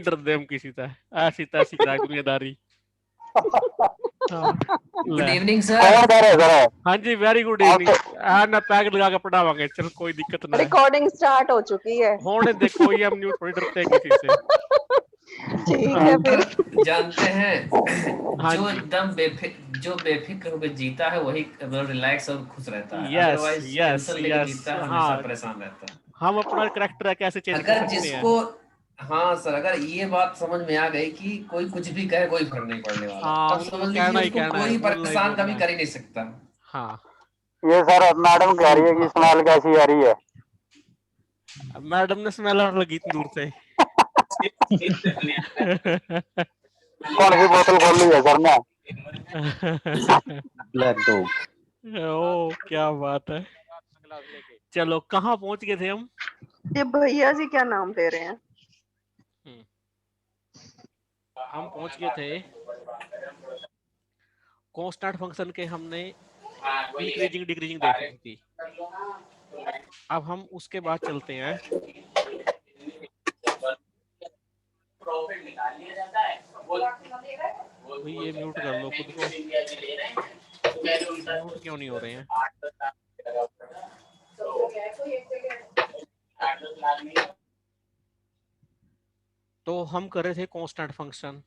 डरदे हम किसी से, ऐसी तैसी कराए दुनियादारी। गुड ले इवनिंग सर। कौन कह रहे हो सर? हाँ जी, वेरी गुड आप इवनिंग। ना पैक लगा के पढ़ावांगे, चल कोई दिक्कत ना है। रिकॉर्डिंग स्टार्ट हो चुकी है। होने दे, कोई हम न्यू थोड़ी डरते हैं किसी से। ठीक है फिर। जानते हैं हाँ जो जी, एकदम जो बेफिक्र होकर जीता है वही मतलब रिलैक्स और खुश रहता है, यस अदरवाइज यस टेंशन लेके यस। जीता है हमेशा हाँ, परेशान रहता है। हम अपना करेक्टर है कैसे चेंज कर अगर सकते हैं। जिसको हाँ सर, अगर ये बात समझ में आ गई कि कोई कुछ भी कहे कोई फर्क नहीं पड़ने वाला, हाँ, तब उनको समझ लीजिए कहना ही उसको कहना है, कोई बोलना ही परेशान बोलना कभी है। कर ही नहीं सकता। हाँ, ये सर मैडम कह रही है कि स्मेल कैसी आ रही है? मैडम ने स्मेल आने लगी इतनी दूर से। कौन सी बोतल खोल ली है सर ने? Black dog. ओ क्या बात है। चलो, कहाँ पहुंच गए थे हम? ये भैया जी क्या नाम ले रहे हैं? हम पहुंच गए थे कांस्टेंट फंक्शन के, हमने इंक्रीजिंग डिक्रीजिंग देख ली थी। अब हम उसके बाद चलते हैं। भाई ये म्यूट कर लो खुद को, म्यूट क्यों नहीं हो रहे हैं? तो हम कर रहे थे कांस्टेंट फंक्शन।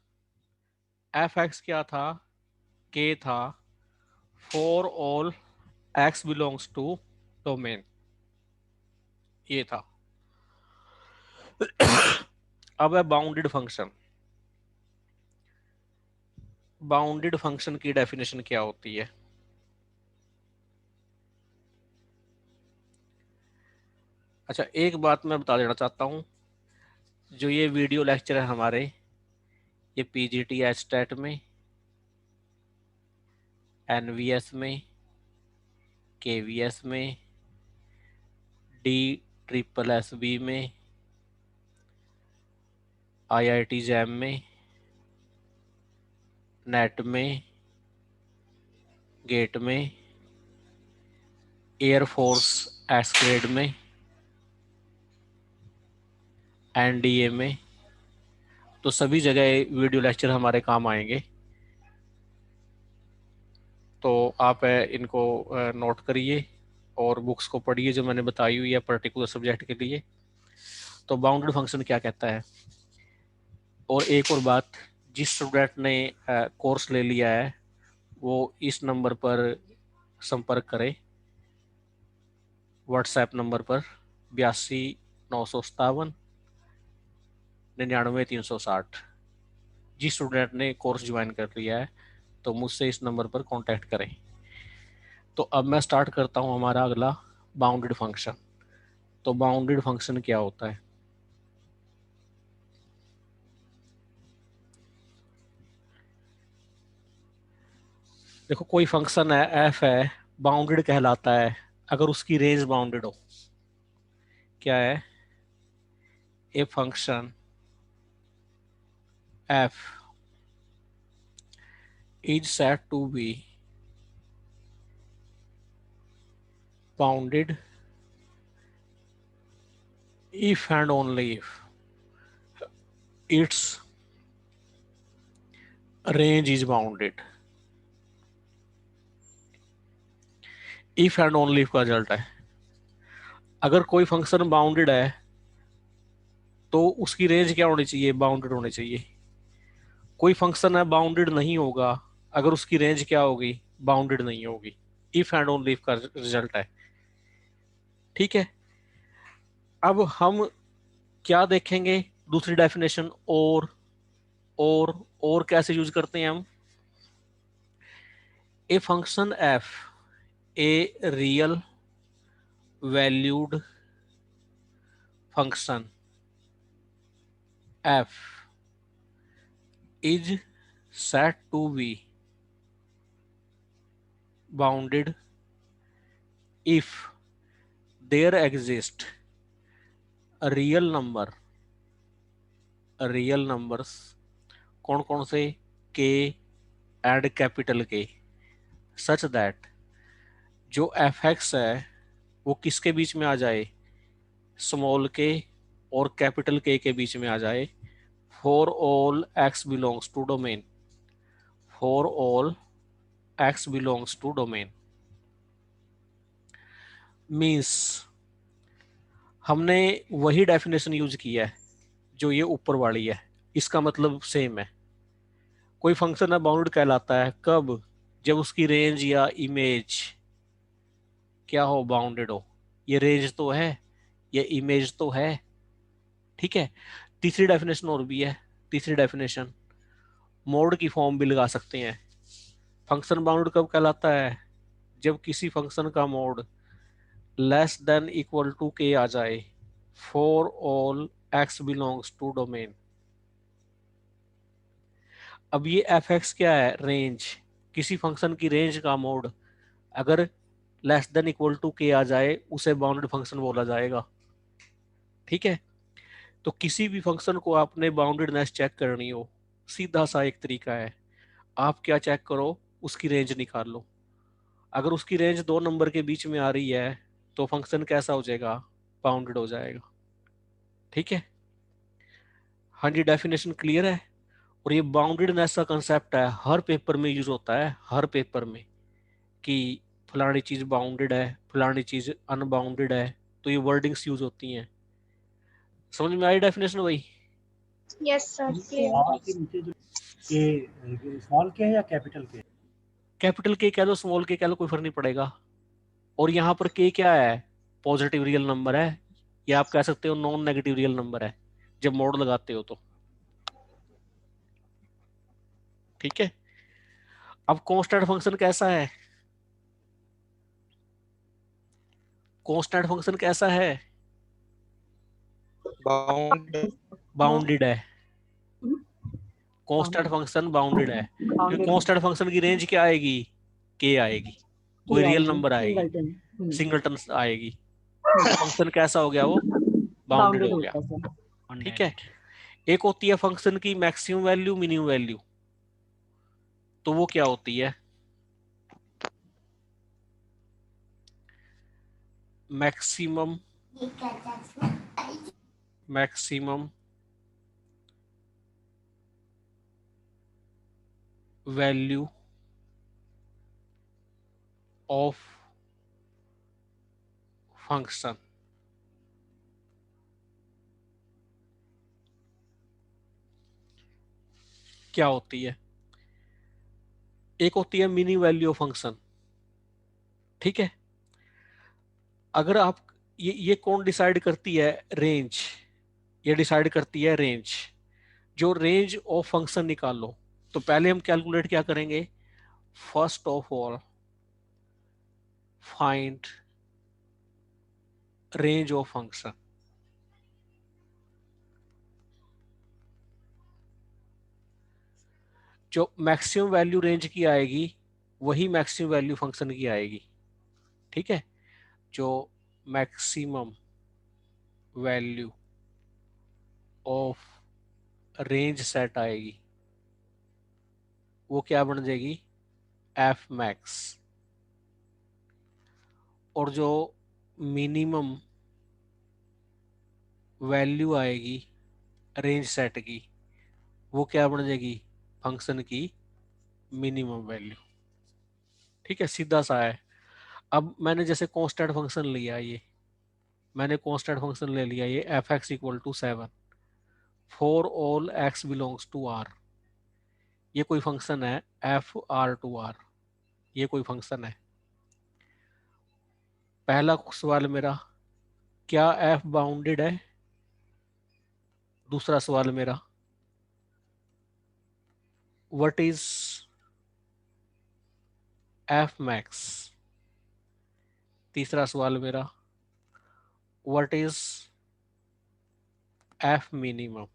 एफ एक्स क्या था? के था for all x belongs to domain, ये था। अब है बाउंडेड फंक्शन। बाउंडेड फंक्शन की डेफिनेशन क्या होती है? अच्छा, एक बात मैं बता देना चाहता हूँ, जो ये वीडियो लेक्चर है हमारे, ये पीजीटी एचटेट में, एनवीएस में, केवीएस में, डी ट्रिपल एस बी में, आईआईटी जैम में, नेट में, गेट में, एयरफोर्स एस ग्रेड में, एनडीए में, तो सभी जगह वीडियो लेक्चर हमारे काम आएंगे। तो आप इनको नोट करिए और बुक्स को पढ़िए जो मैंने बताई हुई है पर्टिकुलर सब्जेक्ट के लिए। तो बाउंडेड फंक्शन क्या कहता है? और एक और बात, जिस स्टूडेंट ने कोर्स ले लिया है वो इस नंबर पर संपर्क करें, व्हाट्सएप नंबर पर 82 957 99 360। जिस स्टूडेंट ने कोर्स ज्वाइन कर लिया है तो मुझसे इस नंबर पर कांटेक्ट करें। तो अब मैं स्टार्ट करता हूं हमारा अगला बाउंडेड फंक्शन। तो बाउंडेड फंक्शन क्या होता है? देखो, कोई फंक्शन है, एफ है, बाउंडेड कहलाता है अगर उसकी रेंज बाउंडेड हो। क्या है? A function f is said to be bounded if and only if its range is bounded। if and only if का रिजल्ट है। अगर कोई फंक्शन बाउंडेड है तो उसकी रेंज क्या होनी चाहिए? बाउंडेड होनी चाहिए। कोई फंक्शन है बाउंडेड नहीं होगा अगर उसकी रेंज क्या होगी? बाउंडेड नहीं होगी। इफ एंड ओनली इफ का रिजल्ट है। ठीक है, अब हम क्या देखेंगे? दूसरी डेफिनेशन, और कैसे यूज करते हैं हम? ए function F a real valued function f is said to be bounded if there exists a real numbers, कौन कौन से? k and capital K, such that जो fx है वो किसके बीच में आ जाए? स्मॉल k और कैपिटल K के बीच में आ जाए, for all x belongs to domain, for all x belongs to domain means हमने वही डेफिनेशन यूज किया है जो ये ऊपर वाली है, इसका मतलब सेम है। कोई फंक्शन है बाउंडेड कहलाता है कब, जब उसकी रेंज या इमेज क्या हो, बाउंडेड हो। ये रेंज तो है, ये इमेज तो है, ठीक है। तीसरी डेफिनेशन और भी है, तीसरी डेफिनेशन मोड की फॉर्म भी लगा सकते हैं। फंक्शन बाउंडेड कब कहलाता है, जब किसी फंक्शन का mod less than equal to k आ जाए for all x belongs to domain. अब ये एफ एक्स क्या है, रेंज। किसी फंक्शन की रेंज का मोड अगर less than equal to k आ जाए उसे बाउंडेड फंक्शन बोला जाएगा, ठीक है। तो किसी भी फंक्शन को आपने बाउंडेडनेस चेक करनी हो, सीधा सा एक तरीका है, आप क्या चेक करो, उसकी रेंज निकाल लो। अगर उसकी रेंज दो नंबर के बीच में आ रही है तो फंक्शन कैसा हो जाएगा, बाउंडेड हो जाएगा, ठीक है। हाँ जी, डेफिनेशन क्लियर है। और ये बाउंडेडनेस का कंसेप्ट है, हर पेपर में यूज होता है, हर पेपर में, कि फलानी चीज बाउंडेड है, फलानी चीज अनबाउंडेड है, तो ये वर्डिंग्स यूज होती हैं। समझ में आई डेफिनेशन भाई? यस सर ये क्लियर। आर के नीचे जो के स्मॉल के है या कैपिटल के? कैपिटल के कह लो, स्मॉल के कह लो, कोई फर्क नहीं पड़ेगा। और यहाँ पर के क्या है, पॉजिटिव रियल नंबर है, या आप कह सकते हो नॉन नेगेटिव रियल नंबर है जब मोड लगाते हो तो, ठीक है। अब कांस्टेंट फंक्शन कैसा है, कांस्टेंट फंक्शन कैसा है, बाउंडेड है। कांस्टेंट फंक्शन बाउंडेड है, क्योंकि कांस्टेंट फंक्शन की रेंज क्या आएगी, के आएगी, कोई रियल नंबर आएगी, सिंगलटन आएगी, फंक्शन कैसा हो गया, वो बाउंडेड हो गया, ठीक है। एक होती है फंक्शन की मैक्सिमम वैल्यू मिनिमम वैल्यू, तो वो क्या होती है, maximum maximum value of function. क्या होती है, एक होती है मिनिमम वैल्यू ऑफ फंक्शन, ठीक है। अगर आप ये कौन डिसाइड करती है, रेंज, ये डिसाइड करती है रेंज। जो रेंज ऑफ फंक्शन निकालो, तो पहले हम कैलकुलेट क्या करेंगे, first of all find range of function. जो मैक्सिमम वैल्यू रेंज की आएगी वही मैक्सिमम वैल्यू फंक्शन की आएगी, ठीक है। जो maximum value of range set आएगी वो क्या बन जाएगी, एफ मैक्स। और जो मिनिमम वैल्यू आएगी रेंज सेट की वो क्या बन जाएगी, फंक्शन की मिनिमम वैल्यू, ठीक है। सीधा सा है। अब मैंने जैसे कांस्टेंट फंक्शन लिया, ये मैंने कांस्टेंट फंक्शन ले लिया, ये f x equal to 7 for all x belongs to R. ये कोई फंक्शन है एफ आर टू आर, ये कोई फंक्शन है। पहला सवाल मेरा, क्या एफ बाउंडेड है, दूसरा सवाल मेरा, व्हाट इज एफ मैक्स, तीसरा सवाल मेरा, व्हाट इज एफ मिनिमम।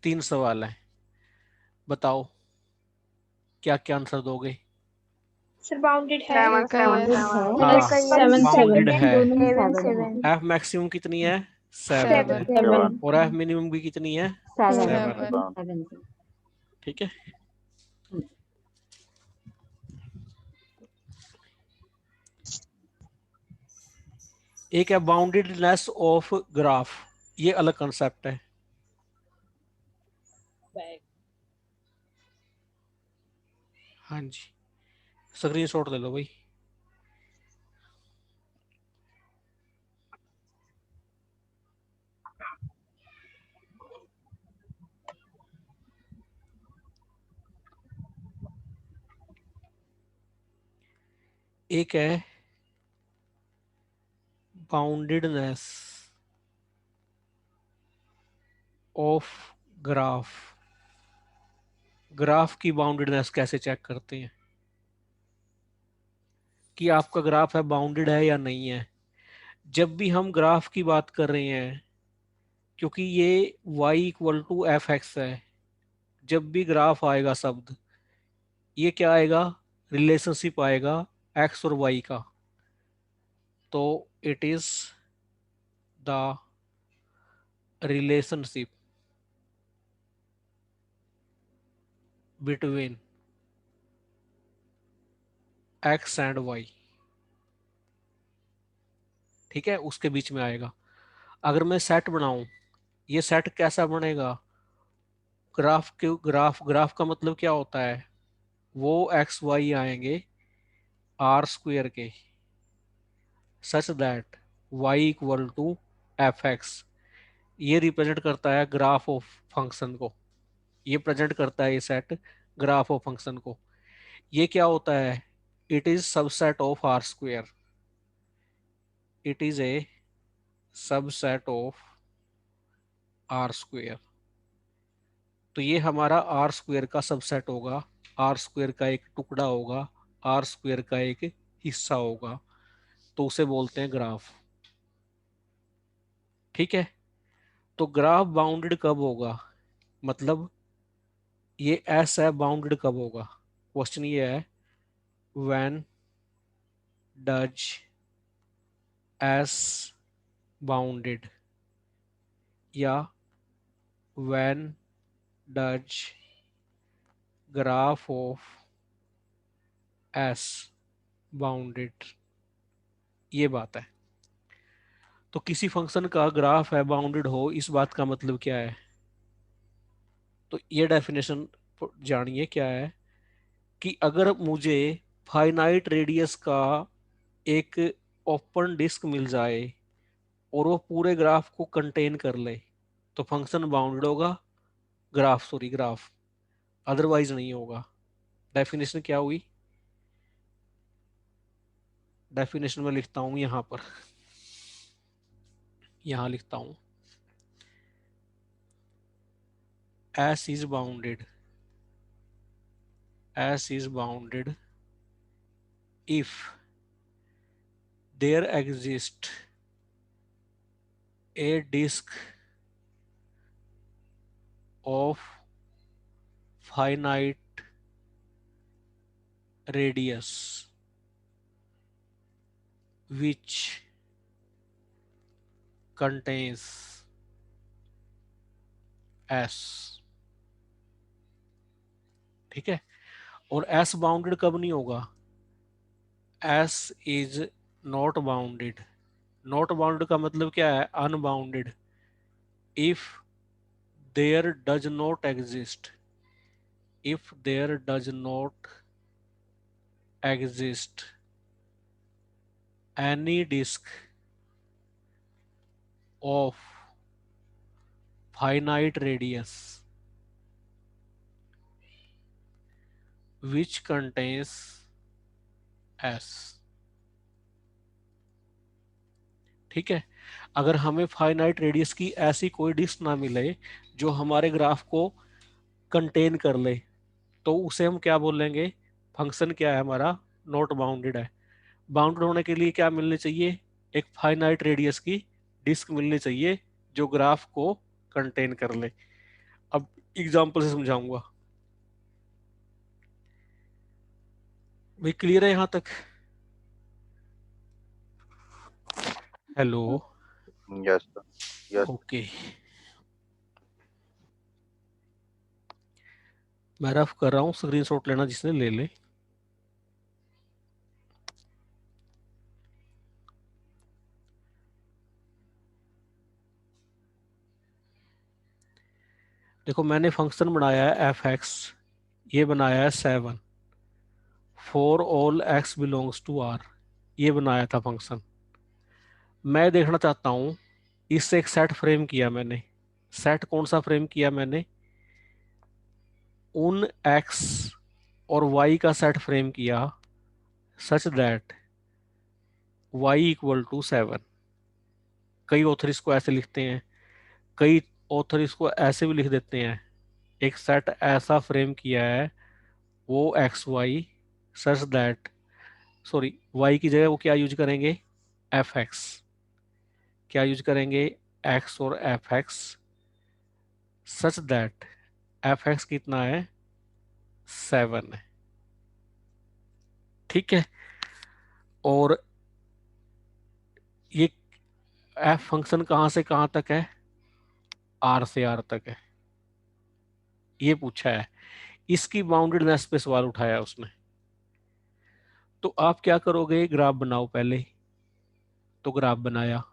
तीन सवाल हैं, बताओ क्या क्या आंसर दोगे। सर बाउंडेड है। सेवन सेवन हाँ, सेवन बाउंडेड सेवन है। सेवन सेवन एफ मैक्सिमम कितनी है, 7 है, सेवन और एफ मिनिमम भी कितनी है, 7, ठीक है। एक है बाउंडेडनेस ऑफ ग्राफ, ये अलग कंसेप्ट है, हाँ जी, स्क्रीनशॉट ले लो भाई। एक है बाउंडेडनेस ऑफ ग्राफ। ग्राफ की बाउंडेडनेस कैसे चेक करते हैं कि आपका ग्राफ है बाउंडेड है या नहीं है? जब भी हम ग्राफ की बात कर रहे हैं, क्योंकि ये y equal to f x है, जब भी ग्राफ आएगा शब्द, ये क्या आएगा? रिलेशनशिप आएगा x और y का। तो it is the relationship between x and y। ठीक है, उसके बीच में आएगा। अगर मैं सेट बनाऊं, ये सेट कैसा बनेगा? ग्राफ का मतलब क्या होता है? वो एक्स वाई आएंगे आर स्क्वेयर के, such that y equal to f x. ये रिप्रेजेंट करता है ग्राफ ऑफ फंक्शन को, ये प्रेजेंट करता है ये सेट ग्राफ ऑफ फंक्शन को। ये क्या होता है? It is subset of R square. It is a subset of R square. तो ये हमारा आर स्क्वेयर का सबसेट होगा, आर स्क्वेयर का एक टुकड़ा होगा, आर स्क्वेयर का एक हिस्सा होगा, तो उसे बोलते हैं ग्राफ। ठीक है, तो ग्राफ बाउंडेड कब होगा? मतलब ये एस है, बाउंडेड कब होगा? क्वेश्चन ये है, व्हेन डज एस बाउंडेड, या when does graph of S bounded. ये बात है। तो किसी फंक्शन का ग्राफ है बाउंडेड हो, इस बात का मतलब क्या है? तो ये डेफिनेशन जानिए क्या है, कि अगर मुझे फाइनाइट रेडियस का एक ओपन डिस्क मिल जाए और वो पूरे ग्राफ को कंटेन कर ले, तो फंक्शन बाउंडेड होगा, ग्राफ, अदरवाइज नहीं होगा। डेफिनेशन क्या हुई? डेफिनेशन में लिखता हूं यहां पर, यहां लिखता हूं, S is bounded, S is bounded if there exists a disk of finite radius which contains S। ठीक है, और S बाउंडेड कब नहीं होगा? S is not bounded. Not bounded का मतलब क्या है? Unbounded. If there does not exist, if there does not exist any disk of finite radius which contains S। ठीक है, अगर हमें फाइनाइट रेडियस की ऐसी कोई डिस्क ना मिले जो हमारे ग्राफ को कंटेन कर ले, तो उसे हम क्या बोलेंगे? फंक्शन क्या है हमारा? नॉट बाउंडेड है। बाउंडेड होने के लिए क्या मिलनी चाहिए? एक फाइनाइट रेडियस की डिस्क मिलनी चाहिए जो ग्राफ को कंटेन कर ले। अब एग्जांपल से समझाऊंगा। भाई क्लियर है यहां तक? हेलो? Yes yes. ओके, मैं रफ कर रहा हूँ, स्क्रीनशॉट लेना जिसने ले ले। देखो मैंने फंक्शन बनाया है एफ एक्स, ये बनाया है 7 for all x belongs to R, ये बनाया था फंक्शन। मैं देखना चाहता हूं इससे एक सेट फ्रेम किया मैंने। सेट कौन सा फ्रेम किया मैंने? उन एक्स और वाई का सेट फ्रेम किया such that y equal to 7। कई ऑथर इसको ऐसे लिखते हैं, कई ऑथर इसको ऐसे भी लिख देते हैं। एक सेट ऐसा फ्रेम किया है वो x y such that, sorry y की जगह वो क्या यूज करेंगे? F x. क्या यूज करेंगे? एक्स और f x such that f x कितना है? 7 है। ठीक है। और ये एफ फंक्शन कहां से कहां तक है? आर से आर तक है। ये पूछा है, इसकी बाउंडेडनेस पे सवाल उठाया उसने। तो आप क्या करोगे? ग्राफ बनाओ पहले। तो ग्राफ बनाया,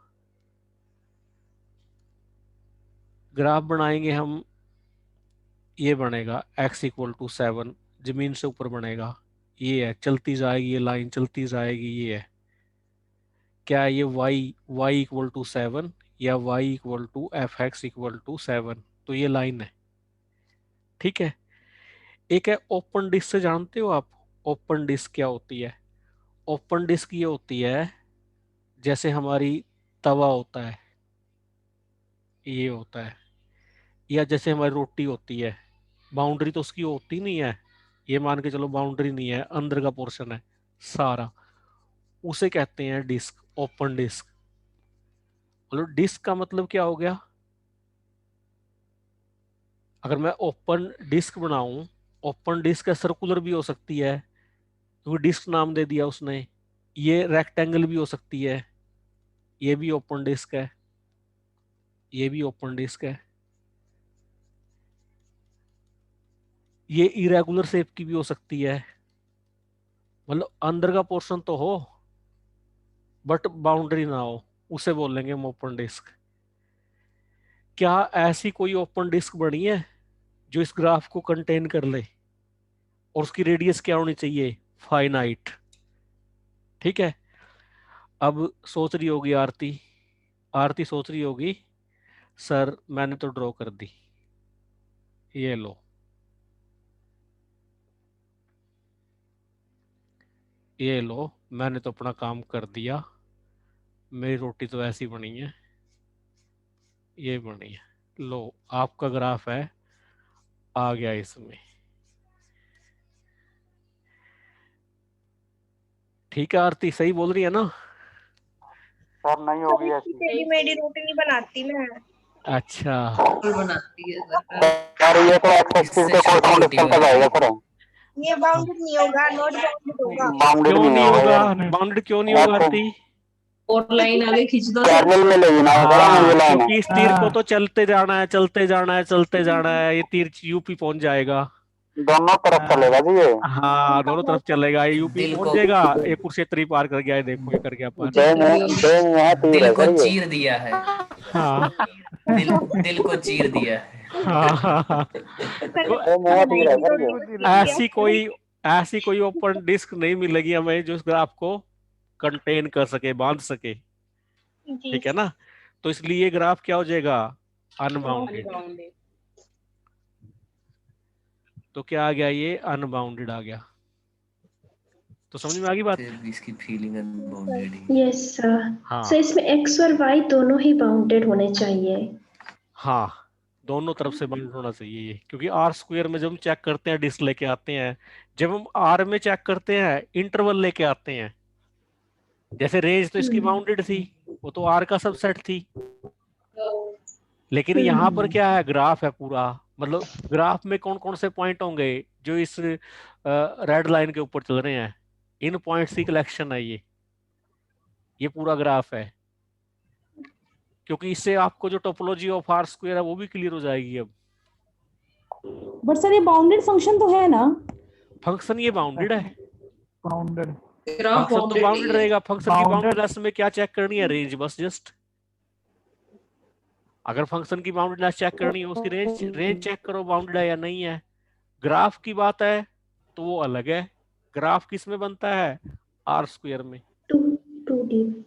ग्राफ बनाएंगे हम, ये बनेगा x इक्वल टू 7, जमीन से ऊपर बनेगा। ये है, चलती जाएगी ये लाइन, चलती जाएगी। ये है क्या? ये y इक्वल टू 7 या y equal to f x equal to 7, तो ये लाइन है। ठीक है। एक है ओपन डिस्क, से जानते हो आप ओपन डिस्क क्या होती है? ओपन डिस्क ये होती है जैसे हमारी तवा होता है, ये होता है, या जैसे हमारी रोटी होती है, बाउंड्री तो उसकी होती नहीं है, ये मान के चलो बाउंड्री नहीं है, अंदर का पोर्शन है सारा, उसे कहते हैं डिस्क, ओपन डिस्क। मतलब डिस्क का मतलब क्या हो गया? अगर मैं ओपन डिस्क बनाऊं, ओपन डिस्क है सर्कुलर भी हो सकती है क्योंकि डिस्क नाम दे दिया उसने, ये रेक्टेंगल भी हो सकती है, ये भी ओपन डिस्क है, ये भी ओपन डिस्क है, ये इरेगुलर शेप की भी हो सकती है। मतलब अंदर का पोर्शन तो हो बट बाउंड्री ना हो, उसे बोलेंगे हम ओपन डिस्क। क्या ऐसी कोई ओपन डिस्क बनी है जो इस ग्राफ को कंटेन कर ले? और उसकी रेडियस क्या होनी चाहिए? फाइनाइट। ठीक है। अब सोच रही होगी आरती, आरती सोच रही होगी सर मैंने तो ड्रॉ कर दी, ये लो, ये लो, मैंने तो अपना काम कर दिया, मेरी रोटी तो ऐसी बनी है, ये बनी है, लो आपका ग्राफ है आ गया इसमें। ठीक है आरती, सही बोल रही है ना? सर नहीं होगी ऐसी। रेडीमेड रोटी नहीं बनाती मैं। अच्छा, बिल्कुल बनाती है सर। सर ये तो एक्स एक्सिस के कोऑर्डिनेट डिस्टेंस तक आएगा सर। ये बाउंडेड नहीं होगा, नॉट बाउंडेड होगा। बाउंडेड क्यों नहीं नहीं होगा होगा? यार। बाउंडेड क्यों नहीं होगा आपको आरती? और लाइन आगे खींच दो सर। पैरेलल में लेगी ना सर, हमें ये हाँ, लाइन क्योंकि है। इस तीर को तो चलते जाना है, चलते जाना है, चलते जाना है, ये तीर यूपी पहुंच जाएगा। दोनों तरफ चलेगा जी ये। हाँ दोनों तरफ चलेगा, ये यूपी दिल पहुंच को जाएगा, ये कुरुक्षेत्री पार कर गया, ये देखो ये कर गया पार। दो मुँह तीर दिल है को सर ये। चीर दिया है। हाँ दिल को चीर दिया है। हाँ हाँ हाँ। तो दो मुँह तीर है सर ये। ऐसी कोई ओपन डिस्क नहीं मिलेगी हमें जो इस ग्राफ को कंटेन कर सके, बांध सके। जी ठीक है ना? तो इसलिए ये ग्राफ क्या हो जाएगा? अनबाउंडेड। तो क्या आ गया? ये अनबाउंडेड आ गया। तो समझ में आ गई बात? फिर इसकी फीलिंग अनबाउंडेड है। Yes sir. हाँ सर इसमें एक्स और वाई दोनों ही बाउंडेड होने चाहिए। हाँ, दोनों तरफ से बाउंड होना चाहिए ये, क्योंकि आर स्क्वायर में जब हम चेक करते हैं डिस्क लेके आते हैं, जब हम आर में चेक करते हैं इंटरवल लेके आते हैं। जैसे रेंज तो इसकी बाउंडेड थी, वो तो आर का सबसेट थी, लेकिन यहाँ पर क्या है? ग्राफ है पूरा। मतलब ग्राफ में कौन कौन से पॉइंट होंगे जो इस रेड लाइन के ऊपर चल रहे हैं? इन पॉइंट्स की कलेक्शन है ये पूरा ग्राफ है। क्योंकि इससे आपको जो टोपोलॉजी ऑफ आर स्क्वायर है वो भी क्लियर हो जाएगी। अब बट सर ये बाउंडेड फंक्शन तो है ना? फंक्शन ये बाउंडेड है, बाउंडेड ग्राफ फंक्शन तो बाउंडेड रहेगा। फंक्शन की बाउंडेडनेस में क्या चेक करनी है? रेंज, बस जस्ट अगर फंक्शन की बाउंडेडनेस चेक करनी है, उसकी रेंज चेक करो बाउंडेड है या नहीं है। ग्राफ की बात है तो वो अलग है। ग्राफ किस में बनता है? आर स्क्वायर में। 2D।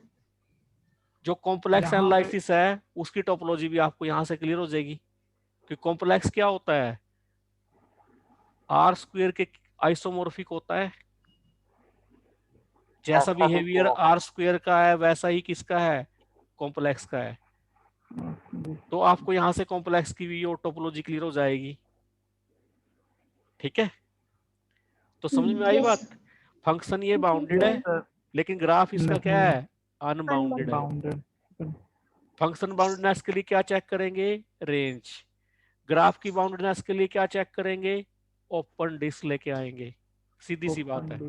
जो कॉम्प्लेक्स यहाँ पे एनालिसिस है उसकी टोपोलॉजी भी आपको यहाँ से क्लियर हो जाएगी कि कॉम्प्लेक्स क्या होता है, आर स्क्वायर के आइसोमॉर्फिक होता है। जैसा बिहेवियर आर स्क्वायर का है वैसा ही किसका है, कॉम्प्लेक्स का है। तो आपको यहाँ से कॉम्प्लेक्स की भी टोपोलॉजी क्लियर हो जाएगी। ठीक है, तो समझ में आई Yes. बात। फंक्शन ये बाउंडेड है लेकिन ग्राफ इसका क्या है, अनबाउंडेड है। बाउंडेड। फंक्शन बाउंडेडनेस के लिए क्या चेक करेंगे, रेंज। ग्राफ की बाउंडेडनेस के लिए क्या चेक करेंगे, ओपन डिस्क लेके आएंगे। सीधी सी बात है,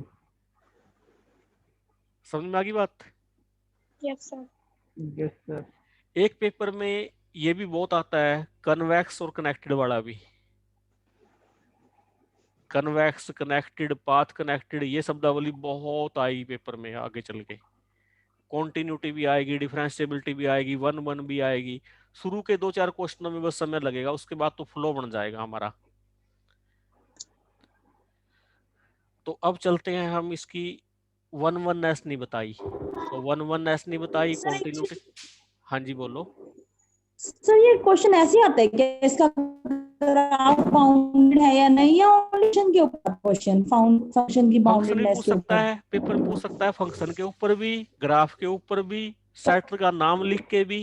समझ में आ गई बात। Yes sir. Yes sir. एक पेपर में ये भी बहुत आता है, कन्वेक्स और कनेक्टेड वाला भी। कन्वेक्स, कनेक्टेड, पाथ कनेक्टेड, ये शब्दावली बहुत आई पेपर में आगे चल के। कॉन्टिन्यूटी भी आएगी, डिफरेंशिएबिलिटी भी आएगी, वन वन भी आएगी। शुरू के 2-4 क्वेश्चनों में बस समय लगेगा, उसके बाद तो फ्लो बन जाएगा हमारा। तो अब चलते हैं हम इसकी वन वन एस नहीं बताई, तो वन वन एस नहीं बताई, कॉन्टिन्यूटी। हाँ जी बोलो सर ये क्वेश्चन ऐसे आता है कि इसका ग्राफ बाउंडेड है या नहीं, या फंक्शन के ऊपर क्वेश्चन, फंक्शन की फंक्शन भी बाउंडेडनेस पूछ के सकता ऊपर। है, पेपर में पूछ सकता है फंक्शन के ऊपर भी, ग्राफ के ऊपर भी, सेट का नाम लिख के भी,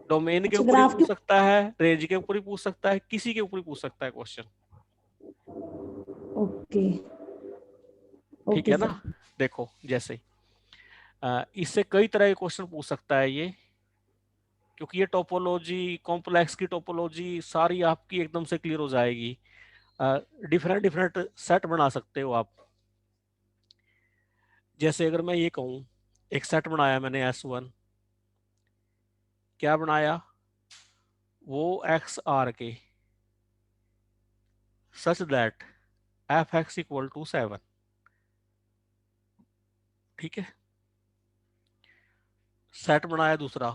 डोमेन के अच्छा, ऊपर ही ग्राफ पूछ के सकता है, रेंज के ऊपर ही पूछ सकता है, किसी के ऊपर ही पूछ सकता है क्वेश्चन। ओके ठीक ओके है ना। सर। देखो जैसे इससे कई तरह के क्वेश्चन पूछ सकता है ये, क्योंकि ये टोपोलॉजी, कॉम्प्लेक्स की टोपोलॉजी सारी आपकी एकदम से क्लियर हो जाएगी। डिफरेंट डिफरेंट सेट बना सकते हो आप। जैसे अगर मैं ये कहूं, एक सेट बनाया मैंने S1, क्या बनाया, वो एक्स आर के such that f x equal to 7। ठीक है, सेट बनाया दूसरा,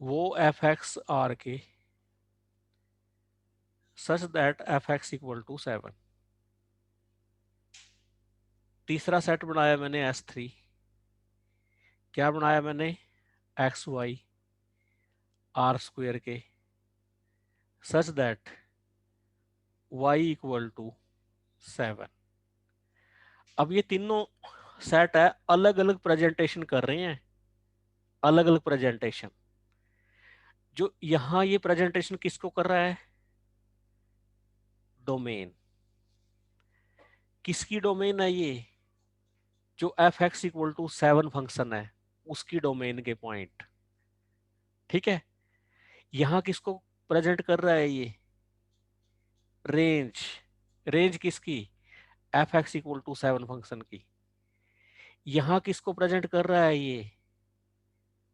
वो एफ एक्स आर के such that f x equal to 7। तीसरा सेट बनाया मैंने S3, क्या बनाया मैंने, एक्स वाई आर स्क्वायर के such that y equal to 7। अब ये तीनों सेट है, अलग अलग प्रेजेंटेशन कर रहे हैं, अलग अलग प्रेजेंटेशन। जो यहां ये प्रेजेंटेशन किसको कर रहा है, डोमेन। किसकी डोमेन है ये, जो f x equal to 7 function है उसकी डोमेन के पॉइंट। ठीक है, यहां किसको प्रेजेंट कर रहा है ये, रेंज। रेंज किसकी, f x equal to 7 function की। यहां किसको प्रेजेंट कर रहा है ये,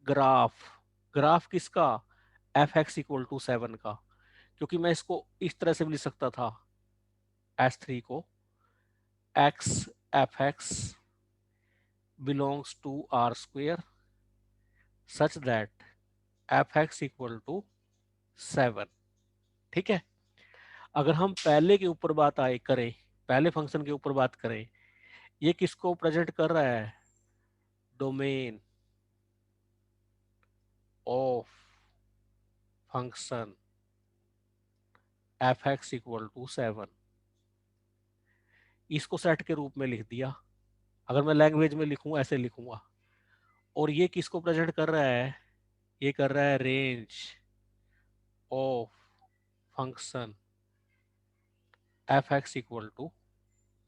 ग्राफ। ग्राफ किसका, एफ एक्स इक्वल टू 7 का। क्योंकि मैं इसको इस तरह से भी लिख सकता था, S3 को x f x belongs to R square such that f x equal to 7। ठीक है, अगर हम पहले के ऊपर बात आए करें, पहले फंक्शन के ऊपर बात करें, ये किसको प्रेजेंट कर रहा है, domain of function f x equal to 7। इसको सेट के रूप में लिख दिया। अगर मैं लैंग्वेज में लिखूं ऐसे लिखूंगा। और ये किसको प्रेजेंट कर रहा है, ये कर रहा है range of function f x equal to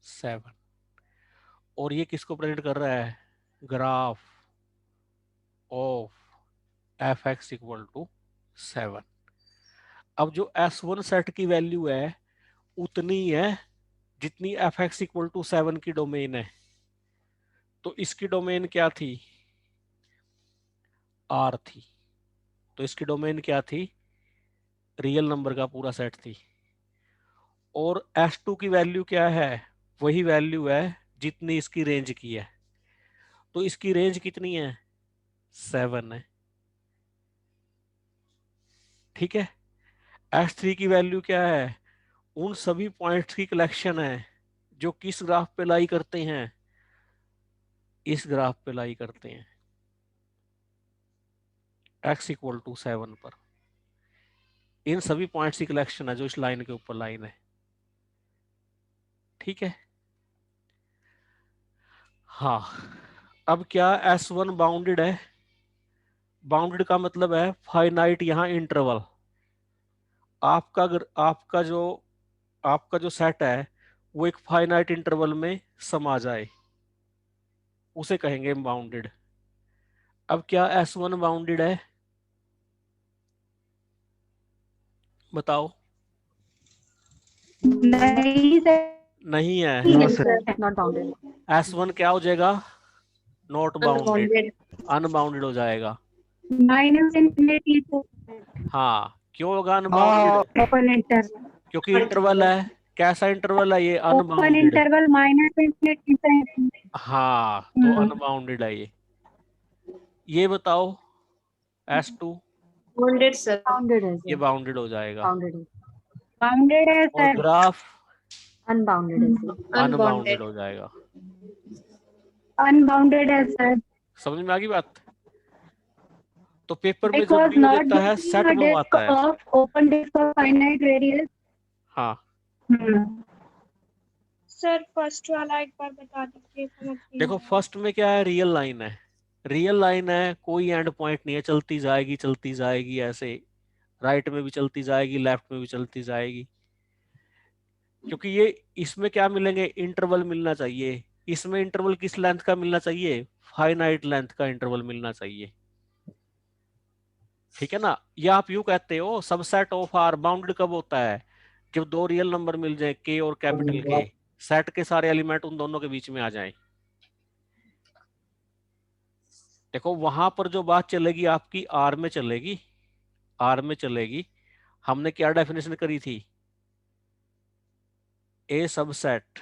7। और ये किसको प्रेजेंट कर रहा है, graph of f x equal to 7। अब जो S1 सेट की वैल्यू है उतनी है जितनी एफ एक्स इक्वल टू 7 की डोमेन है। तो इसकी डोमेन क्या थी, R थी। तो इसकी डोमेन क्या थी, रियल नंबर का पूरा सेट थी। और S2 की वैल्यू क्या है, वही वैल्यू है जितनी इसकी रेंज की है। तो इसकी रेंज कितनी है, 7 है। ठीक है, S3 की वैल्यू क्या है? उन सभी पॉइंट्स की कलेक्शन है जो किस ग्राफ पे लाई करते हैं, इस ग्राफ पे लाई करते हैं, x इक्वल टू 7 पर। इन सभी पॉइंट्स की कलेक्शन है जो इस लाइन के ऊपर लाइन है। ठीक है, हाँ। अब क्या S1 बाउंडेड है? बाउंडेड का मतलब है फाइनाइट यहां इंटरवल। आपका जो सेट है वो एक फाइनाइट इंटरवल में समा जाए, उसे कहेंगे बाउंडेड। अब क्या S1 बाउंडेड है? बताओ। नहीं सर, नहीं है। नहीं सर, नॉट बाउंडेड, S1 क्या हो जाएगा? नॉट बाउंडेड, अनबाउंडेड, अनबाउंडेड हो जाएगा। माइनस इनफिनिटी तो हाँ, क्यों होगा अनबाउंडेड? ओपन इंटरवल, क्योंकि इंटरवल है। कैसा इंटरवल है ये? Open unbounded. Interval minus infinity से हाँ, तो अनबाउंडेड है ये। ये बताओ S2, बाउंडेड सर, बाउंडेड है ये बाउंडेड हो जाएगा। बाउंडेड है और सर, ग्राफ अनबाउंडेड है सर, अनबाउंडेड हो जाएगा। अनबाउंडेड है सर, समझ में आ गई बात? तो पेपर में जब बिकॉज भी वो नॉट देता है सेट गिविंग अ डिस्क बनवाता है। Of open disk of finite radius. हाँ, सर फर्स्ट वाला एक बार बता दीजिए, समझ नहीं देखो आया। फर्स्ट में क्या है? रियल लाइन है। रियल लाइन है, कोई एंड पॉइंट नहीं है, चलती जाएगी ऐसे। राइट में भी चलती जाएगी, लेफ्ट में भी चलती जाएगी। क्योंकि ये इसमें क्या मिलेंगे? इंटरवल मिलना चाहिए। इसमें इंटरवल किस लेंथ का मिलना चाहिए? फाइनाइट लेंथ का इंटरवल मिलना चाहिए। ठीक है ना? या आप यूं कहते हो सबसेट ऑफ आर बाउंडेड कब होता है? जब दो रियल नंबर मिल जाए, के और कैपिटल के, सेट के सारे एलिमेंट उन दोनों के बीच में आ जाएं। देखो वहां पर जो बात चलेगी आपकी आर में चलेगी, आर में चलेगी। हमने क्या डेफिनेशन करी थी? A subset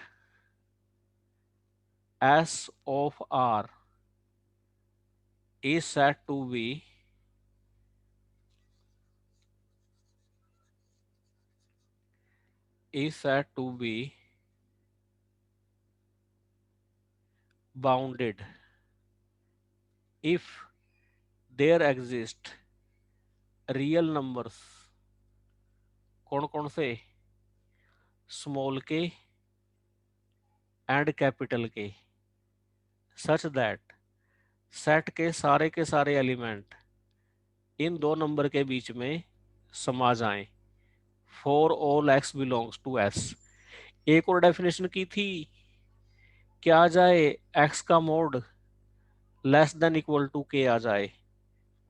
S of R is said to be bounded if there exist real numbers। कौन कौन से? स्मॉल के एंड कैपिटल के, सच दैट सेट के सारे एलिमेंट इन दो नंबर के बीच में समा जाएं, for all x belongs to S. एक और डेफिनेशन की थी, क्या आ जाए? एक्स का mod less than equal to k आ जाए,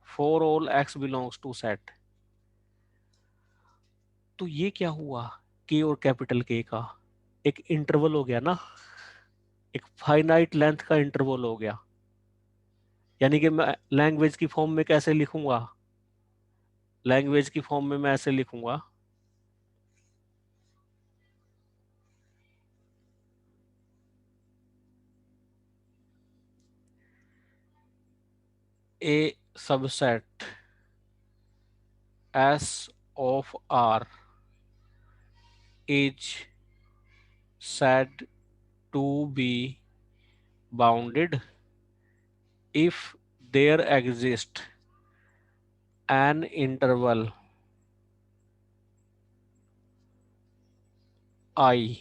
for all x belongs to set. तो ये क्या हुआ? के और कैपिटल के का एक इंटरवल हो गया ना, एक फाइनाइट लेंथ का इंटरवल हो गया। यानी कि मैं लैंग्वेज की फॉर्म में कैसे लिखूंगा? लैंग्वेज की फॉर्म में मैं ऐसे लिखूंगा, a subset S of R is said to be bounded if there exists an interval I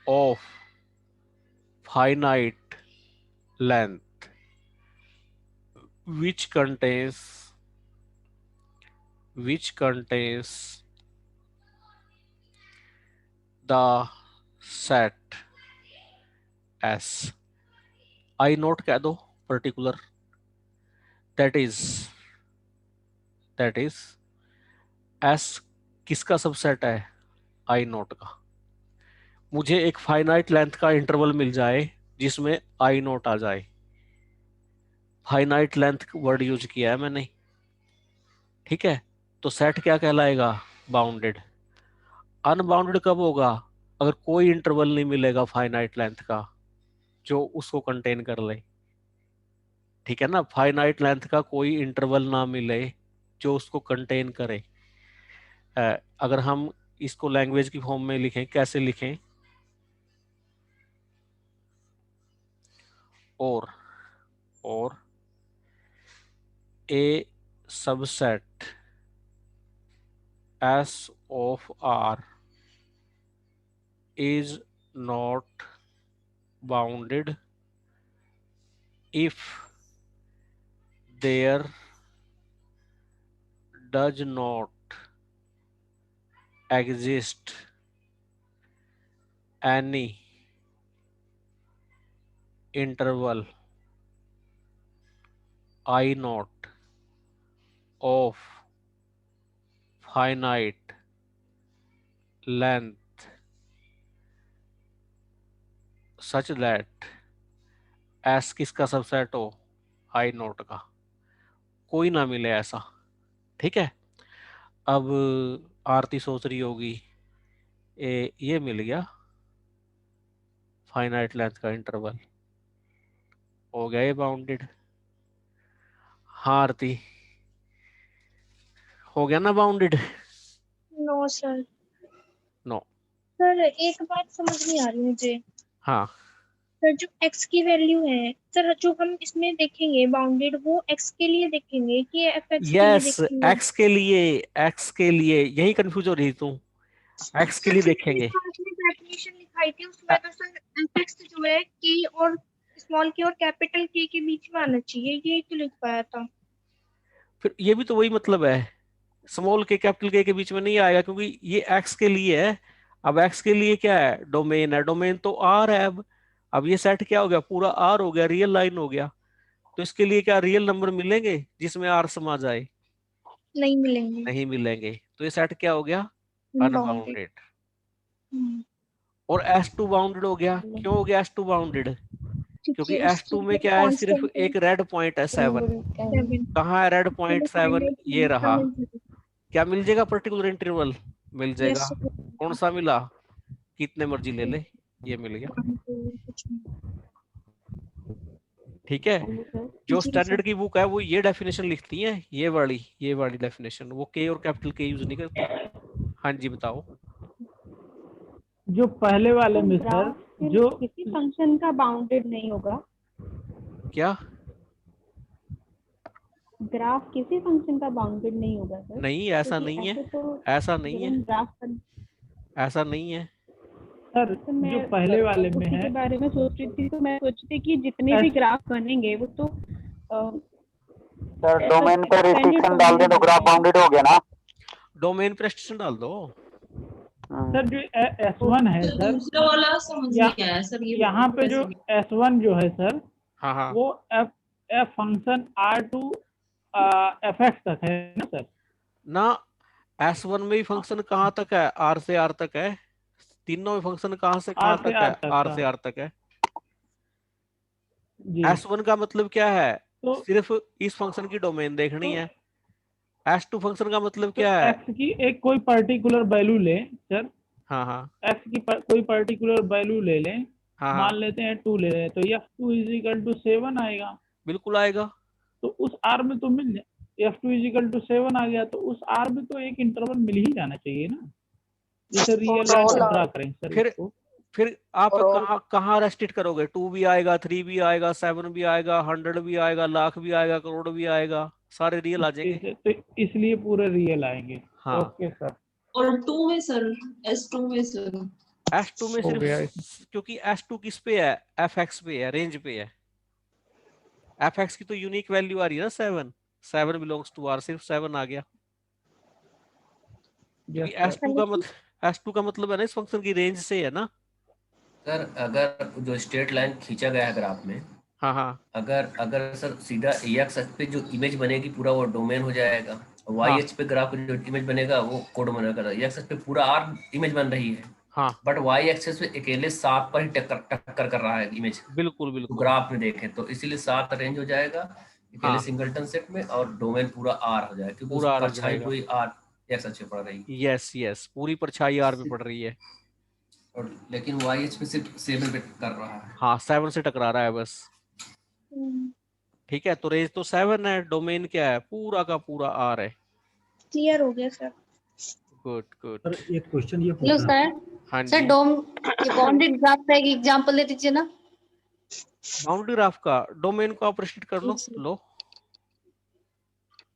of finite length which contains the set S। I note कह दो पर्टिकुलर, दैट इज S किसका subset है? I note का। मुझे एक finite length का interval मिल जाए जिसमें I नोट आ जाए। फाइनाइट लेंथ वर्ड यूज किया है मैंने। ठीक है, तो सेट क्या कहलाएगा? बाउंडेड। अनबाउंडेड कब होगा? अगर कोई इंटरवल नहीं मिलेगा फाइनाइट लेंथ का जो उसको कंटेन कर ले। ठीक है ना, फाइनाइट लेंथ का कोई इंटरवल ना मिले जो उसको कंटेन करे। अगर हम इसको लैंग्वेज की फॉर्म में लिखें, कैसे लिखें? और a subset S of R is not bounded if there does not exist any interval I naught of finite length such that S किसका सबसेट हो? I नोट का। कोई ना मिले ऐसा, ठीक है। अब आरती सोच रही होगी ये मिल गया फाइनाइट लेंथ का इंटरवल, हो गया ये बाउंडेड। हाँ आरती, हो गया ना bounded? No sir. No sir एक बात समझ नहीं आ रही मुझे। हाँ सर जो x की वैल्यू है सर, जो हम इसमें देखेंगे बाउंडेड, वो x के लिए देखेंगे कि fx के लिए यस, देखेंगे? एक्स के लिए यही कंफ्यूज हो रही तू। एक्स के लिए देखेंगे। डेफिनेशन लिखाई थी उसमें तो सर fx जो है k और स्मॉल k और कैपिटल k के बीच में आना चाहिए, ये तो लिख पाया था। फिर ये भी तो वही मतलब है, स्मॉल के कैपिटल के बीच में नहीं आएगा क्योंकि ये एक्स के लिए है। अब एक्स के लिए क्या है? डोमेन है, डोमेन तो आर है। अब ये सेट क्या हो गया? पूरा आर हो गया, रियल लाइन हो गया। तो इसके लिए क्या रियल नंबर मिलेंगे जिसमें आर समा जाए? नहीं मिलेंगे। नहीं मिलेंगे। तो ये सेट क्या हो गया? अनबाउंडेड। और S2 बाउंडेड हो गया। क्यों हो गया S2 बाउंडेड? क्योंकि S2 में क्या है? सिर्फ एक रेड पॉइंट है 7। कहाँ है रेड पॉइंट 7? ये रहा। क्या मिल जाएगा? पर्टिकुलर इंटरवल मिल जाएगा। कौन सा मिला? कितने मर्जी ले ले, ये मिल गया। ठीक है। जो स्टैंडर्ड की बुक है वो ये डेफिनेशन लिखती है, ये वाली डेफिनेशन, वो के और कैपिटल के यूज नहीं करती। हाँ जी बताओ। जो पहले वाले में सर, जो किसी फंक्शन का बाउंडेड नहीं होगा। क्या? ग्राफ किसी फंक्शन का बाउंडेड नहीं होगा सर? नहीं, ऐसा नहीं है, ऐसा नहीं है, ऐसा नहीं है सर। जो पहले वाले में है के बारे में सोच रही थी, तो मैं सोचती थी कि जितने भी ग्राफ बनेंगे वो तो सर डोमेन पे रिस्ट्रिक्शन डाल दे तो ग्राफ बाउंडेड हो गया ना। डोमेन पे रेस्ट्रिक्शन डाल दो। सर जो S1 है सर, दूसरा वाला समझ नहीं आया सर। ये यहाँ पे जो S1 जो है सर, हाँ हाँ, वो f function R to fx तक है ना सर? ना, S1 में भी फंक्शन कहाँ तक है? R से R तक है। तीनों में फंक्शन कहाँ से कहाँ तक है? R से R तक है। S1 का मतलब क्या है? तो सिर्फ इस फंक्शन की डोमेन देखनी है। S2 फंक्शन का मतलब क्या है? x की एक कोई पर्टिकुलर वैल्यू ले सर। हाँ हाँ x की कोई पर्टिकुलर वैल्यू ले लें। हाँ, मान लेते हैं 2 ले रहे हैं, तो f2 = 7 आएगा। बिल्कुल आएगा। तो उस R में तो मिल जाए, f2 = 7 आ गया, तो उस R में तो एक इंटरवल मिल ही जाना चाहिए ना, जैसे रियल ड्रा करें सर। फिर आप कहाँ रेस्ट्रिक्ट करोगे? 2 भी आएगा, 3 भी आएगा, 7 भी आएगा, 100 भी आएगा, लाख भी आएगा, करोड़ भी आएगा, सारे रियल आ जाएंगे। तो इसलिए पूरे रियल आएंगे। हाँ। Okay sir. और 2 में सर, S2 में सर, S2 में सिर्फ क्योंकि S2 किस पे है? fx पे है, रेंज पे है। fx की तो यूनिक वैल्यू आ रही है ना 7। 7 बिलोंग्स टू R, सिर्फ 7 आ गया। S2 का मतलब है ना इस फंक्शन की रेंज से है ना सर। अगर जो स्ट्रेट लाइन खींचा गया है ग्राफ में, हाँ हाँ, अगर सर सीधा एक्स एक्स पे जो इमेज बनेगी पूरा वो डोमेन हो जाएगा। वाई एक्स पे ग्राफ पे जो इमेज बनेगा वो कोड बनेगा। एक्स एक्स पे पूरा आर इमेज बन रही है, हाँ बट वाई एक्सेस पे अकेले 7 पर ही टक्कर कर रहा है इमेज। बिल्कुल बिल्कुल। तो ग्राफ में देखें तो इसीलिए 7 रेंज हो जाएगा अकेले सिंगलटन सेट में, और डोमेन पूरा आर हो जाएगा क्योंकि पूरा परछाई पूरी आर एक्स एक्स पे पड़ रही है। यस, पूरी परछाई आर पे पड़ रही है। और लेकिन वाई एक्स पे सिर्फ 7 पे कर रहा है। हाँ 7 से टकरा रहा है बस। ठीक है, तो रेंज तो 7 है, डोमेन क्या है, पूरा का पूरा आर है। क्लियर हो गया सर। Good good. सर एक क्वेश्चन ये हेलो पूछना सर। हाँ सर जी, बाउंडेड ग्राफ का एक एग्जांपल दे दीजिए ना। बाउंड्री ग्राफ का डोमेन को आप रिस्ट्रिक्ट कर लो।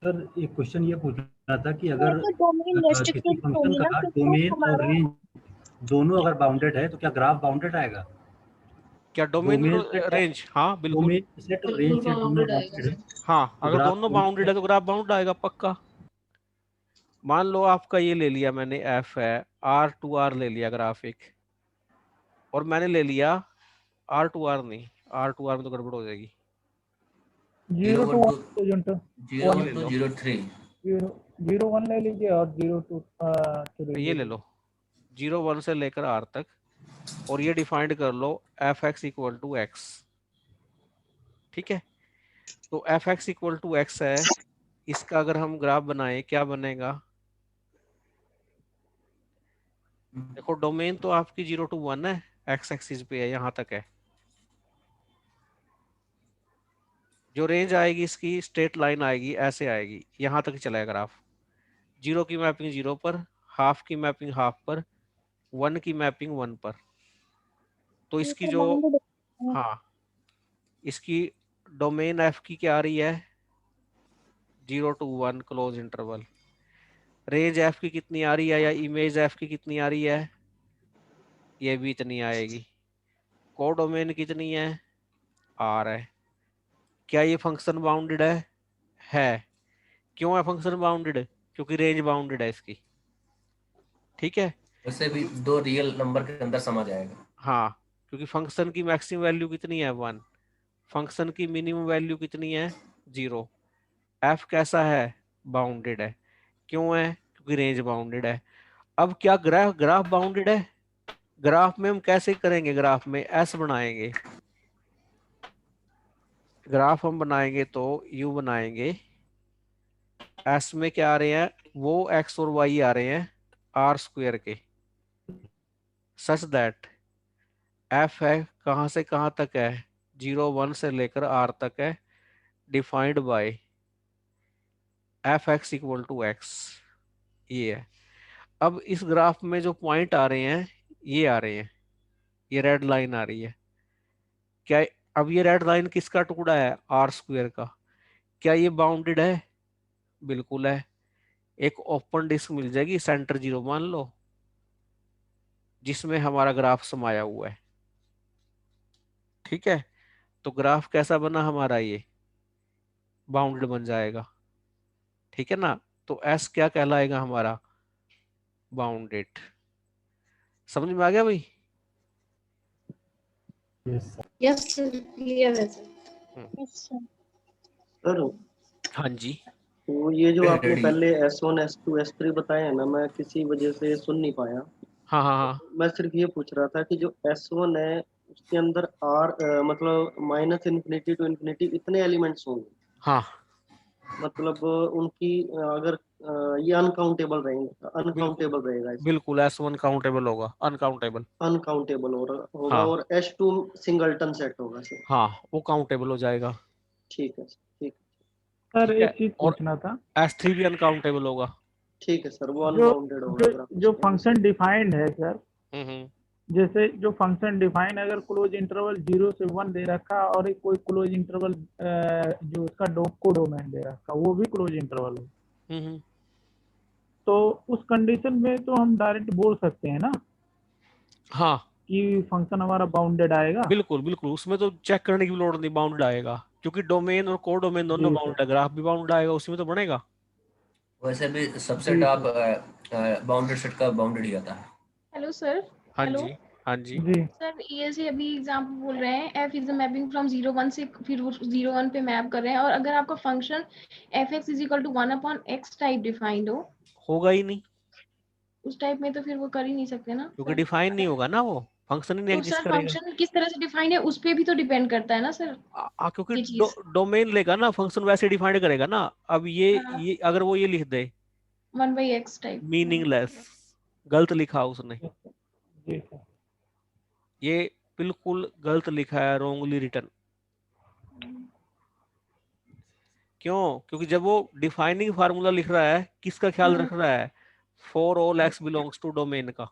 सर एक क्वेश्चन ये पूछना था कि तो अगर डोमेन किसी रेस्ट्रिक्टेड फंक्शन होगी ना, का क्योंकि डोमेन और हमारा रेंज दोनों अगर बाउंडेड है तो क्या ग्राफ बाउंडेड आएगा? क्या डोमेन डोमेन रेंज? हाँ बिल्कुल। डोमेन सेट और बिल्कुल रेंज सेट दोनों बाउंडेड आएगा बाउंडेड है सर। हाँ, तो अगर ग्राफ दोनों बाउंडेड है तो ग्राफ बाउंड आएगा पक्का। मान लो आपका ये ले लिया मैंने, एफ है, आर टू आर ले लिया ग्राफिक, और मैंने ले लिया आर टू आर नहीं, आर टू आर में तो गड़बड़ हो जाएगी। 0 to 1 to 0 ले लो, 0 3 0 1 ले लीजिए और 0 to 3 ये ले लो 0 1 से लेकर आर तक, और ये डिफाइंड कर लो f x equal to x. ठीक है, तो f x equal to x है, इसका अगर हम ग्राफ बनाए क्या बनेगा? देखो डोमेन तो आपकी 0 to 1 है, एक्स एक्सिस पे है, यहाँ तक है। जो रेंज आएगी इसकी स्ट्रेट लाइन आएगी, ऐसे आएगी, यहाँ तक चलेगा ग्राफ। 0 की मैपिंग 0 पर, हाफ की मैपिंग हाफ पर, 1 की मैपिंग 1 पर। तो इसकी जो, हाँ, इसकी डोमेन एफ की क्या आ रही है? 0 to 1 close interval. Range F की कितनी आ रही है, या इमेज एफ की कितनी आ रही है? ये भी इतनी आएगी। कोडोमेन कितनी है? आर है। क्या ये फंक्शन बाउंडेड है? है। क्यों है फंक्शन बाउंडेड? क्योंकि रेंज बाउंडेड है इसकी। ठीक है, वैसे भी 2 रियल नंबर के अंदर समा जाएगा। हाँ, क्योंकि फंक्शन की मैक्सिमम वैल्यू कितनी है? 1। फंक्शन की मिनिमम वैल्यू कितनी है? 0। एफ कैसा है? बाउंडेड है। क्यों है? क्योंकि रेंज बाउंडेड है। अब क्या ग्राफ बाउंडेड है? ग्राफ में हम कैसे करेंगे? ग्राफ में एस बनाएंगे, ग्राफ हम बनाएंगे तो यू बनाएंगे। एस में क्या आ रहे हैं? वो एक्स और वाई आ रहे हैं आर स्क्वायर के, सच दैट एफ है कहां से कहां तक है? 0 1 से लेकर आर तक है, defined by f x equal to x. ये है। अब इस ग्राफ में जो पॉइंट आ रहे हैं, ये आ रहे हैं, ये रेड लाइन आ रही है। क्या अब ये रेड लाइन किसका टुकड़ा है? आर स्क्वायर का। क्या ये बाउंडेड है? बिल्कुल है। एक ओपन डिस्क मिल जाएगी, सेंटर 0 मान लो, जिसमें हमारा ग्राफ समाया हुआ है। ठीक है, तो ग्राफ कैसा बना हमारा? ये बाउंडेड बन जाएगा। ठीक है ना, तो एस क्या कहलाएगा हमारा? बाउंडेड। समझ में आ गया भाई? यस सर, क्लियर है सर। सर हाँ जी, तो ये जो आपने रेडी। पहले S1 S2 S3 बताए हैं ना, मैं किसी वजह से सुन नहीं पाया। हाँ हाँ हाँ, मैं सिर्फ ये पूछ रहा था कि जो S1 है उसके अंदर मतलब -∞ to ∞ इतने एलिमेंट्स होंगे, हाँ मतलब उनकी अगर ये अनकाउंटेबल रहेगा बिल्कुल S1 काउंटेबल होगा, अनकाउंटेबल। अनकाउंटेबल होगा हाँ और S2 सिंगलटन सेट होगा सर। हाँ, वो काउंटेबल हो जाएगा। ठीक है ठीक सर ठीक है, एक चीज और पूछना था। S3 भी अनकाउंटेबल होगा। ठीक है सर, वो जो अनबाउंडेड होगा। जो फंक्शन डिफाइंड है सर, हम्म, जैसे जो फंक्शन डिफाइन अगर क्लोज इंटरवल 0 से 1 दे रखा और एक कोई क्लोज इंटरवल जो उसका कोडोमेन दे रखा, वो भी क्लोज इंटरवल हो, तो उस कंडीशन में तो हम डायरेक्ट बोल सकते हैं ना हाँ कि फंक्शन हमारा बाउंडेड आएगा। बिल्कुल बिल्कुल, उसमें तो चेक करने की भी लोड नहीं, बाउंडेड आएगा, क्योंकि डोमेन और कोडोमेन दोनों जी बाउंडेड है। ग्राफ भी बाउंडेड आएगा, उसमें तो बनेगा। वैसे भी सबसेट आप बाउंडेड सेट का बाउंडेड ही आता है। Hello sir. हाँ हेलो जी, हाँ जी, जी सर, ये से अभी एग्जांपल बोल रहे हैं f is the mapping from 0 1 से फिर वो 0 1 पे मैप कर रहे हैं, और अगर आपका function f x is equal to 1/x type defined होगा ही नहीं, उस टाइप में तो फिर वो कर ही नहीं सकते ना क्योंकि सर। डिफाइन नहीं होगा ना, वो फंक्शन ही नहीं तो एग्जिस्ट सर करेगा। फंक्शन किस तरह से डिफाइंड है उस पे भी तो डिपेंड करता है ना सर, क्योंकि ये चीज। डोमेन लेगा ना, फंक्शन वैसे डिफाइन करेगा ना। अब ये अगर वो ये लिख दे 1/x टाइप। मीनिंगलेस, गलत लिखा उसने, जी सर। ये बिल्कुल गलत लिखा है, रॉन्गली रिटन। क्यों? क्योंकि जब वो डिफाइनिंग फार्मूला लिख रहा है, किसका ख्याल रख रहा है? For all x belongs to domain का।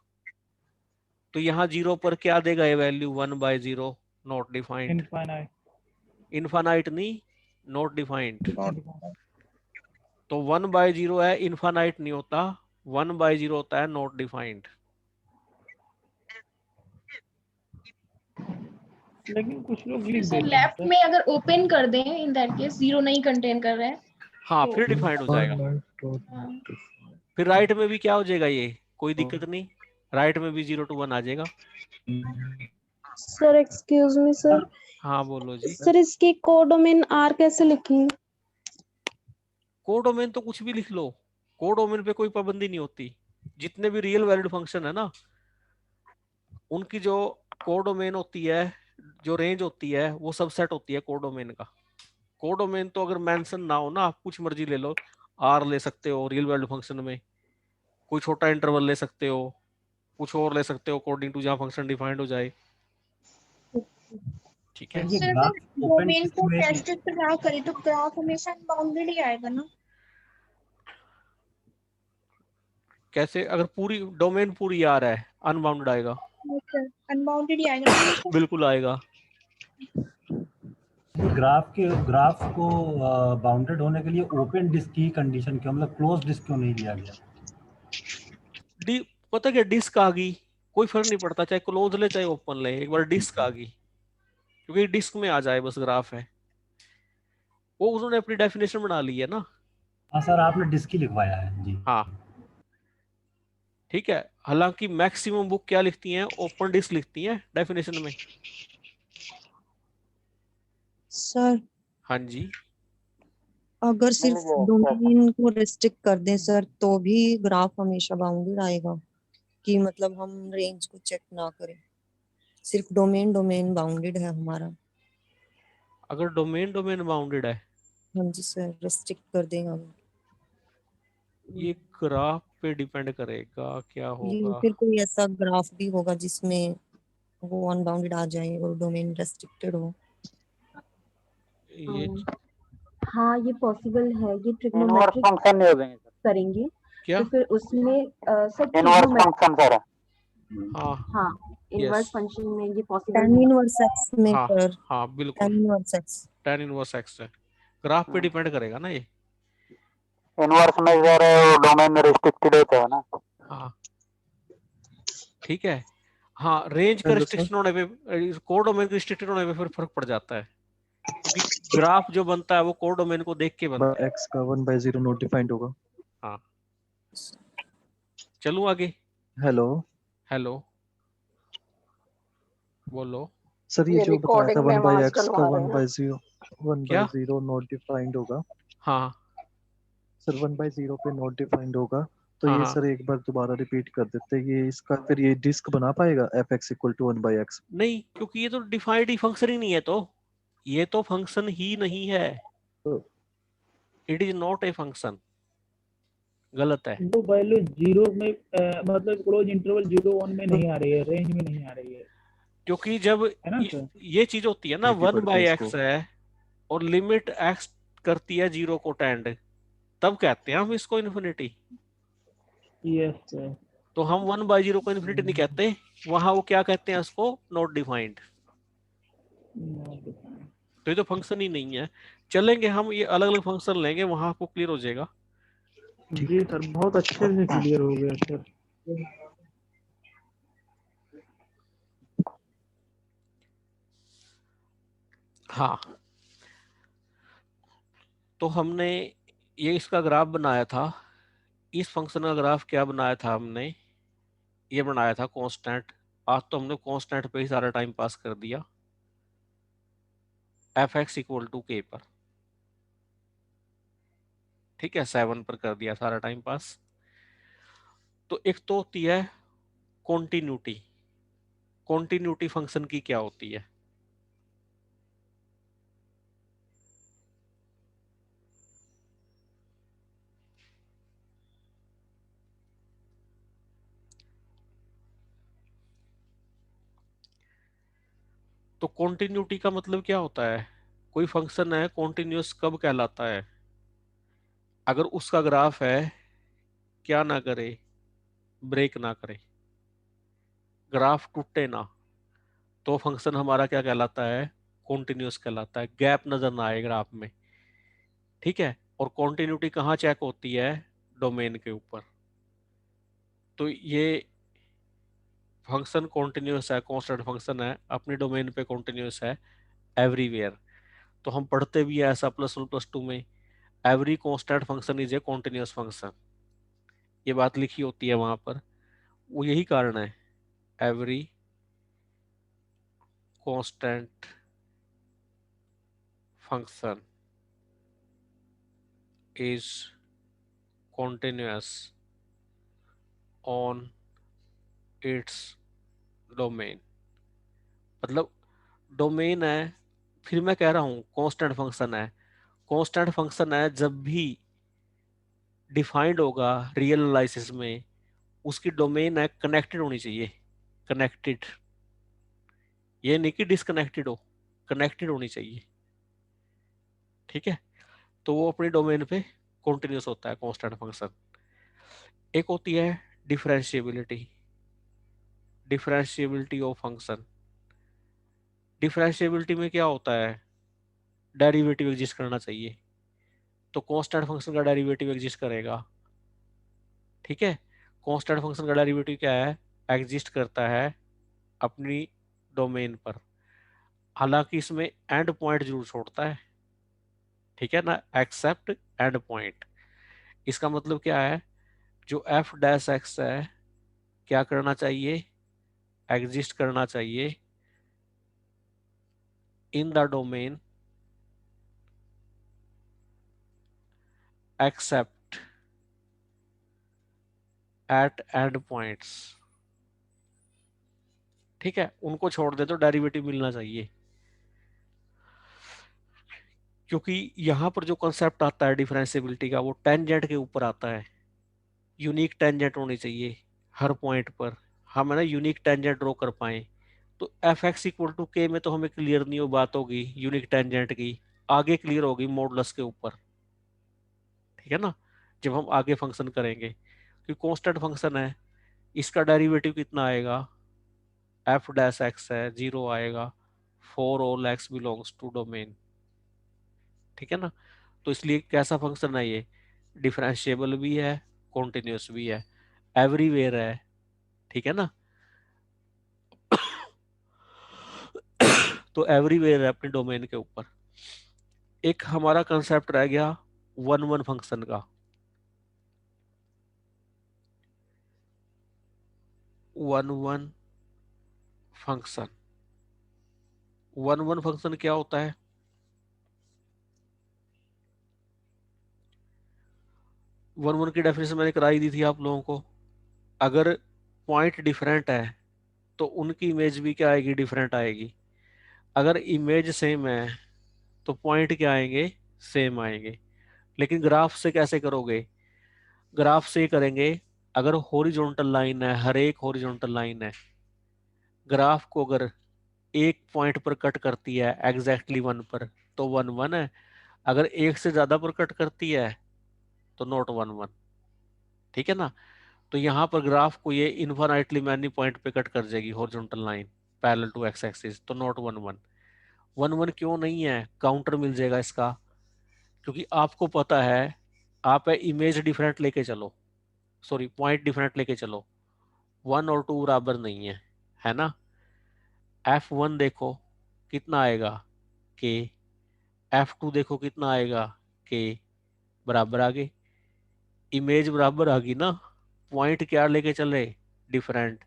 तो यहाँ 0 पर क्या देगा ये value? 1/0 not defined. Infinite infinite नहीं, नॉट डिफाइंड। नॉट तो 1/0 है, इनफाइनाइट नहीं होता, 1/0 होता है नॉट डिफाइंड। लेकिन कुछ लोग लिख सर देते हैं लेफ्ट सर। में अगर ओपन कर दें, इन दैट केस जीरो नहीं कंटेन कर रहा है, हाँ, तो फिर डिफाइंड हो जाएगा। हाँ। फिर राइट में भी क्या हो जाएगा? ये कोई दिक्कत नहीं, राइट में भी 0 to 1 आ जाएगा। Sir excuse me sir. हाँ बोलो जी। सर इसकी कोडोमेन आर कैसे लिखें? कोडोमेन तो कुछ भी लिख लो, कोडोमेन पे कोई पाबंदी नहीं होती। जितने भी रियल वैलिड फंक्शन है ना, उनकी जो कोडोमेन होती है, जो रेंज होती है, वो सबसेट होती है कोडोमेन का। कोडोमेन तो अगर मेंशन ना हो ना, आप कुछ मर्जी ले लो, आर ले सकते हो रियल वैल्यू फंक्शन में, कोई छोटा इंटरवल ले सकते हो, कुछ और ले सकते हो अकॉर्डिंग टू जहां फंक्शन डिफाइंड हो जाए। ठीक है। ये सर ग्राफ अगर ओपन डोमेन डिस्क को में रेस्ट्रिक्ट ना करे तो ग्राफ हमेशा अनबाउंडेड ही आएगा ना? कैसे? अगर पूरी डोमेन पूरी आ रहा है, अनबाउंडेड आएगा? अनबाउंडेड ही आएगा ना हमेशा? बिल्कुल आएगा। ग्राफ को बाउंडेड होने के लिए ओपन डिस्क की कंडीशन क्यों, मतलब क्लोज डिस्क क्यों नहीं लिया गया? पता क्या, डिस्क आ गई, कोई फर्क नहीं पड़ता, चाहे क्लोज ले चाहे ओपन ले, एक बार डिस्क आ गई, क्योंकि डिस्क में आ जाए बस ग्राफ है, वो उन्होंने अपनी डेफिनेशन बना ली है ना। हाँ सर, आपने डिस्क ही लिखवाया है जी। हाँ ठीक है, हालांकि मैक्सिमम बुक क्या लिखती हैं? ओपन डिस्क लिखती हैं डेफिनेशन में। सर हाँ जी। अगर सिर्फ डोमेन को रिस्ट्रिक्ट कर दें सर, तो भी ग्राफ हमेशा बाउंडेड आएगा? कि मतलब हम रेंज को चेक ना करें, सिर्फ डोमेन बाउंडेड है हमारा? अगर डोमेन बाउंडेड है, हाँ जी सर, रिस्ट्रिक्ट कर दें हम। ये ग्राफ पे डिपेंड करेगा क्या ये होगा। फिर कोई ऐसा ग्राफ भी होगा जिसमें वो अनबाउंडेड आ जाए और डोमेन रेस्ट्रिक्टेड हो? ये हाँ ये पॉसिबल है, ये इनवर्स ट्रिग्नोमेट्रिक फंक्शन नहीं हो जाएंगे सर। करेंगे क्या? तो फिर उसमें सर इनवर्स फंक्शन सर। हाँ हाँ इनवर्स यस, फंक्शन में ये पॉसिबल tan है। इनवर्स x में हाँ सर, हाँ tan बिल्कुल, inverse x। tan inverse x है, ग्राफ पे डिपेंड करेगा ना ये। इनवर्स में सर डोमेन रिस्ट्रिक्टेड होता है ना। हाँ ठीक है। हाँ, रेंज का रिस्ट्रिक्शन होने पे, कोड डोमेन का रिस्ट्रिक्टेड होने पे फिर फर्क पड़ जाता है, क्योंकि ग्राफ जो बनता है वो कोड डोमेन को देख के बनता है। x का 1/0 नॉट डिफाइंड होगा। हाँ चलूं आगे। हेलो हेलो बोलो सर, ये ये जो बताया था रिकॉर्डिंग में 1/x आवाज का डलवा रहे हैं। 1/0 नॉट डिफाइंड होगा। हाँ सर 1/0 पे नॉट डिफाइंड होगा, तो हाँ ये हाँ। सर एक बार दोबारा रिपीट कर देते हैं, ये इसका फिर ये डिस्क बना पाएगा fx = 1/x? नहीं, क्योंकि ये तो डिफाइंड ही फंक्शन ही नहीं है, तो ये तो फंक्शन ही नहीं है, it is not a function, गलत है। वो वैल्यू जीरो में मतलब क्लोज इंटरवल 0-1 में नहीं आ रही है, रेंज में नहीं आ रही है, क्योंकि जब है ना सर? ये चीज होती है ना, देखिए 1/x इसको। है और लिमिट x करती है 0 को टेंड, तब कहते हैं हम इसको इन्फिनिटी। Yes sir. तो हम 1/0 को इन्फिनिटी नहीं कहते, वहां वो क्या कहते हैं उसको? Not defined. तो ये तो फंक्शन ही नहीं है। चलेंगे हम, ये अलग अलग फंक्शन लेंगे, वहां आपको क्लियर हो जाएगा। जी सर, बहुत अच्छे से क्लियर हो गया सर। हाँ, तो हमने ये इसका ग्राफ बनाया था, इस फंक्शन का ग्राफ क्या बनाया था हमने? ये बनाया था कांस्टेंट। आज तो हमने कांस्टेंट पे ही सारा टाइम पास कर दिया, fx = k पर। ठीक है, 7 पर कर दिया सारा टाइम पास। तो एक तो होती है कॉन्टिन्यूटी। कॉन्टिन्यूटी फंक्शन की क्या होती है? तो कॉन्टिन्यूटी का मतलब क्या होता है? कोई फंक्शन है कॉन्टिन्यूअस कब कहलाता है? अगर उसका ग्राफ है क्या ना करे, ब्रेक ना करे, ग्राफ टूटे ना, तो फंक्शन हमारा क्या कहलाता है, कॉन्टिन्यूस कहलाता है, गैप नजर ना आए ग्राफ में। ठीक है, और कॉन्टिन्यूटी कहाँ चेक होती है, डोमेन के ऊपर। तो ये फंक्शन कॉन्टिन्यूस है, कांस्टेंट फंक्शन है, अपनी डोमेन पे कॉन्टिन्यूस है एवरीवेयर। तो हम पढ़ते भी है ऐसा +1 +2 में, every constant function is a continuous function, ये बात लिखी होती है वहां पर। वो यही कारण है, every constant function is continuous on its domain। मतलब डोमेन है, फिर मैं कह रहा हूं कांस्टेंट फंक्शन है। कांस्टेंट फंक्शन है जब भी डिफाइंड होगा रियल एनालिसिस में, उसकी डोमेन है कनेक्टेड होनी चाहिए, कनेक्टेड, ये नहीं कि डिसकनेक्टेड हो, कनेक्टेड होनी चाहिए। ठीक है, तो वो अपनी डोमेन पे कॉन्टिन्यूस होता है कांस्टेंट फंक्शन। एक होती है differentiability, differentiability of function. Differentiability में क्या होता है, डेरिवेटिव एग्जिस्ट करना चाहिए, तो कांस्टेंट फंक्शन का डेरिवेटिव एग्जिस्ट करेगा। ठीक है, कांस्टेंट फंक्शन का डेरिवेटिव क्या है, एग्जिस्ट करता है अपनी डोमेन पर, हालांकि इसमें एंड पॉइंट जरूर छोड़ता है। ठीक है ना, एक्सेप्ट एंड पॉइंट। इसका मतलब क्या है, जो एफ डैश एक्स है क्या करना चाहिए, एग्जिस्ट करना चाहिए in the domain accept eight and points. ठीक है, उनको छोड़ दे तो डेरिवेटिव मिलना चाहिए, क्योंकि यहां पर जो कंसेप्ट आता है डिफरेंशिएबिलिटी का, वो टेंजेंट के ऊपर आता है। यूनिक टेंजेंट होनी चाहिए हर पॉइंट पर, हम है ना यूनिक टेंजेंट ड्रॉ कर पाए। तो एफ एक्स इक्वल टू के में तो हमें क्लियर नहीं हो बात होगी यूनिक टेंजेंट की, आगे क्लियर होगी मॉडुलस के ऊपर। ठीक है ना, जब हम आगे फंक्शन करेंगे, क्योंकि कांस्टेंट फंक्शन है, इसका डेरिवेटिव कितना आएगा, एफ डैश एक्स है 0 आएगा for all x belongs to domain. ठीक है ना, तो इसलिए कैसा फंक्शन है ये, डिफरेंशिएबल भी है, कॉन्टिन्यूस भी है, एवरीवेयर है। ठीक है ना, तो एवरीवेयर है अपने डोमेन के ऊपर। एक हमारा कंसेप्ट रह गया 1-1 फंक्शन का। 1-1 फंक्शन, 1-1 फंक्शन क्या होता है, 1-1 की डेफिनेशन मैंने कराई दी थी आप लोगों को। अगर पॉइंट डिफरेंट है तो उनकी इमेज भी क्या आएगी, डिफरेंट आएगी। अगर इमेज सेम है तो पॉइंट क्या आएंगे, सेम आएंगे। लेकिन ग्राफ से कैसे करोगे, ग्राफ से करेंगे अगर हॉरिजॉन्टल लाइन है, हर एक हॉरिजॉन्टल लाइन है, ग्राफ को अगर एक पॉइंट पर कट करती है एग्जैक्टली 1 पर तो 1-1 है, अगर एक से ज्यादा पर कट करती है तो नॉट 1-1। ठीक है ना, तो यहाँ पर ग्राफ को ये इन्फिनिटली मैनी पॉइंट पे कट कर जाएगी horizontal line parallel to x axis, तो नॉट 1-1। 1-1 क्यों नहीं है, काउंटर मिल जाएगा इसका, क्योंकि आपको पता है आप इमेज डिफरेंट लेके चलो, सॉरी पॉइंट डिफरेंट लेके चलो, 1 और 2 बराबर नहीं है ना। F1 देखो कितना आएगा के, F2 देखो कितना आएगा के, बराबर आ गए, इमेज बराबर आ गई ना, पॉइंट क्या लेके चले, डिफरेंट,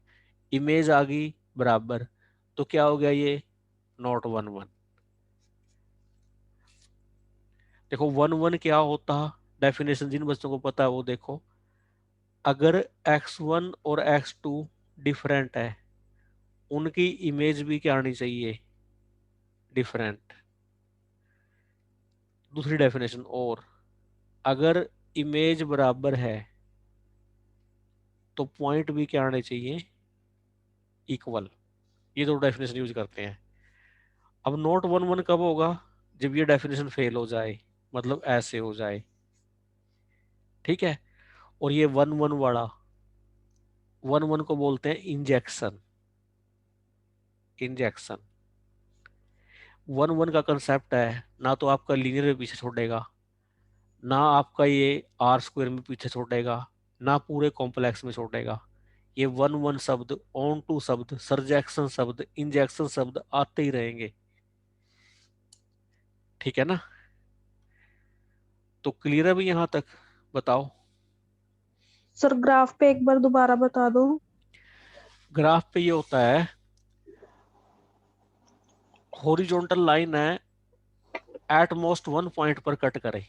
इमेज आ गई बराबर, तो क्या हो गया ये, नॉट 1-1। देखो 1-1 क्या होता, डेफिनेशन जिन बच्चों को पता है वो देखो, अगर x1 और x2 डिफरेंट है, उनकी इमेज भी क्या आनी चाहिए, डिफरेंट। दूसरी डेफिनेशन, और अगर इमेज बराबर है तो पॉइंट भी क्या आने चाहिए, इक्वल। ये दो डेफिनेशन यूज करते हैं। अब नॉट 1-1 कब होगा, जब ये डेफिनेशन फेल हो जाए, मतलब ऐसे हो जाए, ठीक है। और ये 1 1 वाला 1 1 को बोलते हैं इंजेक्शन। इंजेक्शन 1 1 का कंसेप्ट है, ना तो आपका लीनियर में पीछे छोड़ेगा, ना आपका ये आर स्क्वायर में पीछे छोड़ेगा, ना पूरे कॉम्प्लेक्स में छोड़ेगा। ये 1 1 शब्द, ऑन टू शब्द, सर्जेक्शन शब्द, इंजेक्शन शब्द आते ही रहेंगे। ठीक है ना? तो क्लियर है भी यहां तक? बताओ। सर ग्राफ पे एक बार दोबारा बता दो। ग्राफ पे ये होता है, हॉरिजॉन्टल लाइन है, एट मोस्ट 1 पॉइंट पर कट करे।